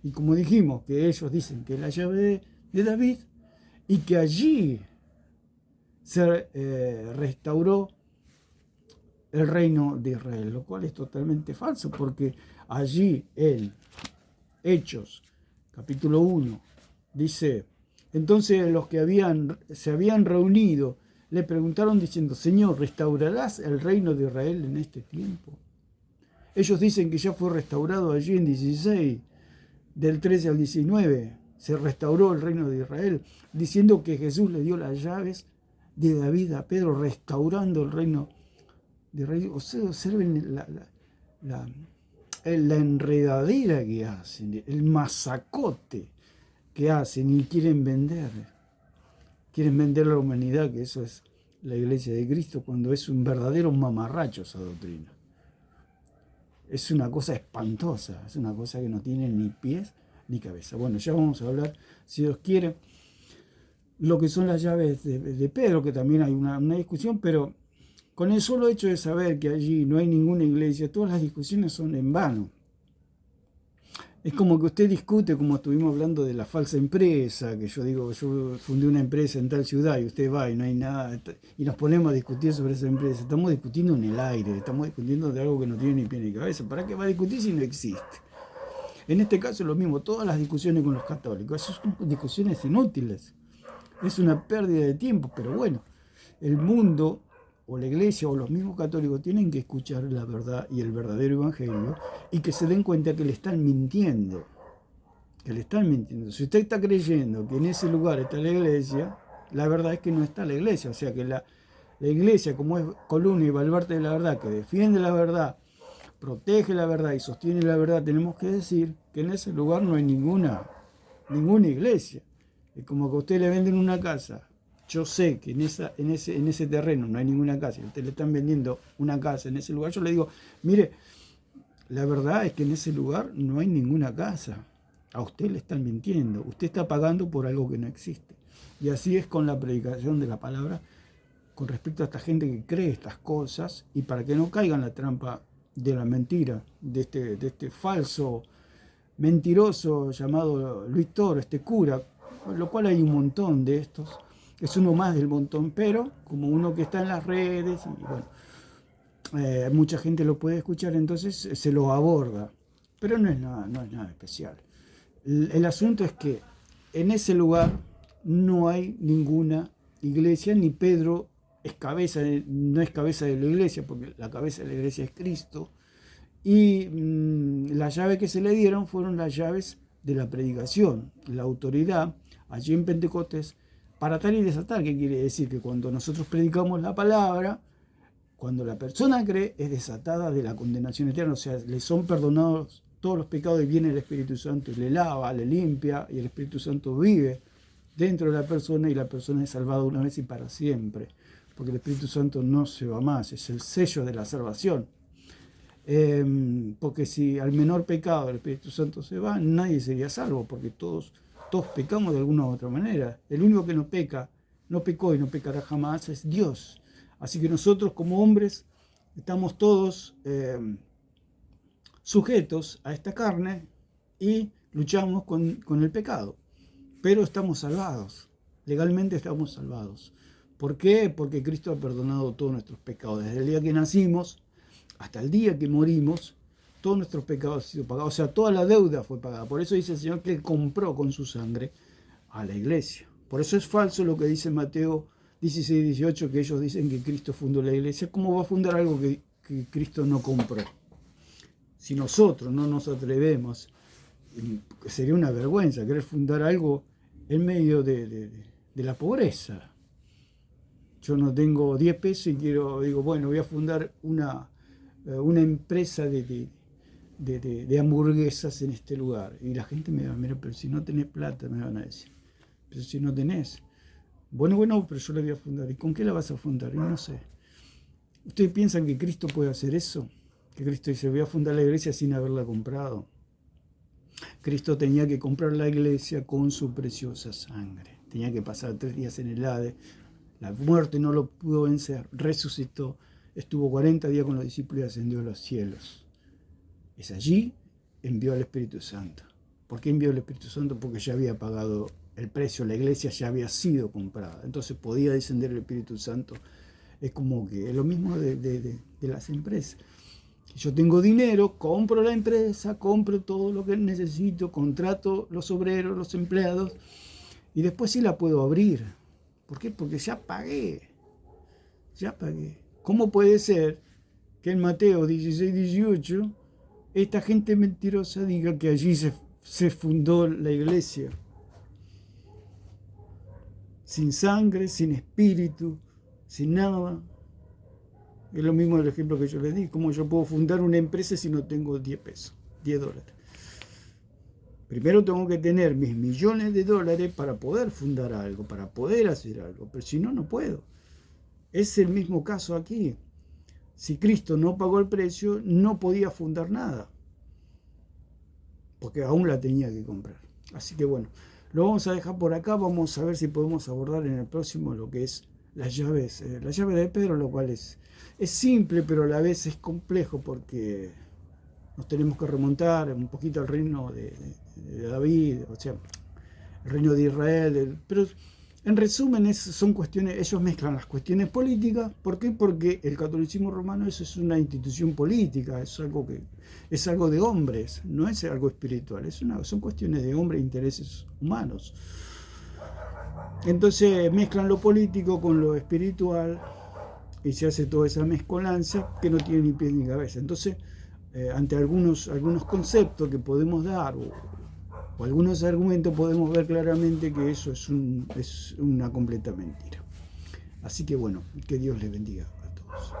Y como dijimos, que ellos dicen que es la llave de David y que allí se restauró el reino de Israel, lo cual es totalmente falso, porque allí Hechos, capítulo 1, dice: entonces los que se habían reunido le preguntaron diciendo: Señor, ¿restaurarás el reino de Israel en este tiempo? Ellos dicen que ya fue restaurado allí en 16, del 13 al 19, se restauró el reino de Israel, diciendo que Jesús le dio las llaves de David a Pedro, restaurando el reino de Israel. O sea, observen la enredadera que hacen, el masacote que hacen y quieren vender a la humanidad que eso es la iglesia de Cristo, cuando es un verdadero mamarracho esa doctrina. Es una cosa espantosa, es una cosa que no tiene ni pies ni cabeza. Bueno, ya vamos a hablar, si Dios quiere, lo que son las llaves de Pedro, que también hay una discusión, pero con el solo hecho de saber que allí no hay ninguna iglesia, todas las discusiones son en vano. Es como que usted discute, como estuvimos hablando de la falsa empresa, que yo digo, yo fundé una empresa en tal ciudad y usted va y no hay nada, y nos ponemos a discutir sobre esa empresa. Estamos discutiendo en el aire, estamos discutiendo de algo que no tiene ni pie ni cabeza. ¿Para qué va a discutir si no existe? En este caso es lo mismo, todas las discusiones con los católicos, esas son discusiones inútiles. Es una pérdida de tiempo, pero bueno, el mundo o la iglesia o los mismos católicos tienen que escuchar la verdad y el verdadero evangelio y que se den cuenta que le están mintiendo. Si usted está creyendo que en ese lugar está la iglesia, la verdad es que no está la iglesia. O sea que la iglesia, como es columna y baluarte de la verdad, que defiende la verdad, protege la verdad y sostiene la verdad, tenemos que decir que en ese lugar no hay ninguna iglesia. Es como que a usted le venden una casa. Yo sé que en ese terreno no hay ninguna casa, y a usted le están vendiendo una casa en ese lugar. Yo le digo: mire, la verdad es que en ese lugar no hay ninguna casa. A usted le están mintiendo. Usted está pagando por algo que no existe. Y así es con la predicación de la palabra con respecto a esta gente que cree estas cosas, y para que no caigan en la trampa de la mentira, de este falso mentiroso llamado Luis Toro, este cura, lo cual hay un montón de estos. Es uno más del montón, pero como uno que está en las redes, y bueno, mucha gente lo puede escuchar, entonces se lo aborda. Pero no es nada especial. El asunto es que en ese lugar no hay ninguna iglesia, ni Pedro no es cabeza de la iglesia, porque la cabeza de la iglesia es Cristo. Y las llaves que se le dieron fueron las llaves de la predicación, la autoridad allí en Pentecostés, para atar y desatar. ¿Qué quiere decir? Que cuando nosotros predicamos la palabra, cuando la persona cree, es desatada de la condenación eterna. O sea, le son perdonados todos los pecados y viene el Espíritu Santo y le lava, le limpia, y el Espíritu Santo vive dentro de la persona y la persona es salvada una vez y para siempre. Porque el Espíritu Santo no se va más, es el sello de la salvación. Porque si al menor pecado el Espíritu Santo se va, nadie sería salvo, porque todos pecamos de alguna u otra manera. El único que no pecó y no pecará jamás es Dios. Así que nosotros como hombres estamos todos sujetos a esta carne y luchamos con el pecado. Pero estamos salvados, legalmente estamos salvados. ¿Por qué? Porque Cristo ha perdonado todos nuestros pecados. Desde el día que nacimos hasta el día que morimos, todos nuestros pecados han sido pagados. O sea, toda la deuda fue pagada. Por eso dice el Señor que Él compró con su sangre a la iglesia. Por eso es falso lo que dice Mateo 16, 18, que ellos dicen que Cristo fundó la iglesia. ¿Cómo va a fundar algo que Cristo no compró? Si nosotros no nos atrevemos, sería una vergüenza querer fundar algo en medio de la pobreza. Yo no tengo 10 pesos y digo, bueno, voy a fundar una empresa de hamburguesas en este lugar. Y la gente me va a mirar: pero si no tenés plata, me van a decir. Pero si no tenés. Bueno, pero yo la voy a fundar. ¿Y con qué la vas a fundar? Y no sé. ¿Ustedes piensan que Cristo puede hacer eso? Que Cristo dice: voy a fundar la iglesia sin haberla comprado. Cristo tenía que comprar la iglesia con su preciosa sangre. Tenía que pasar 3 días en el Hades. La muerte no lo pudo vencer. Resucitó. Estuvo 40 días con los discípulos y ascendió a los cielos. Es allí envió al Espíritu Santo. ¿Por qué envió al Espíritu Santo? Porque ya había pagado el precio, la iglesia ya había sido comprada. Entonces podía descender el Espíritu Santo. Es como que es lo mismo de las empresas. Yo tengo dinero, compro la empresa, compro todo lo que necesito, contrato los obreros, los empleados, y después sí la puedo abrir. ¿Por qué? Porque ya pagué. Ya pagué. ¿Cómo puede ser que en Mateo 16, 18 esta gente mentirosa diga que allí se fundó la iglesia? Sin sangre, sin espíritu, sin nada. Es lo mismo el ejemplo que yo les di. ¿Cómo yo puedo fundar una empresa si no tengo 10 pesos, 10 dólares? Primero tengo que tener mis millones de dólares para poder fundar algo, para poder hacer algo. Pero si no, no puedo. Es el mismo caso aquí. Si Cristo no pagó el precio, no podía fundar nada. Porque aún la tenía que comprar. Así que bueno, lo vamos a dejar por acá. Vamos a ver si podemos abordar en el próximo lo que es las llaves de Pedro, lo cual es simple, pero a la vez es complejo porque nos tenemos que remontar un poquito al reino de David, o sea, el reino de Israel. Pero en resumen, son cuestiones, ellos mezclan las cuestiones políticas. ¿Por qué? Porque el catolicismo romano eso es una institución política, es algo de hombres, no es algo espiritual, son cuestiones de hombres, intereses humanos. Entonces mezclan lo político con lo espiritual y se hace toda esa mezcolanza que no tiene ni pies ni cabeza. Entonces, ante algunos conceptos que podemos dar o algunos argumentos, podemos ver claramente que eso es una completa mentira. Así que bueno, que Dios les bendiga a todos.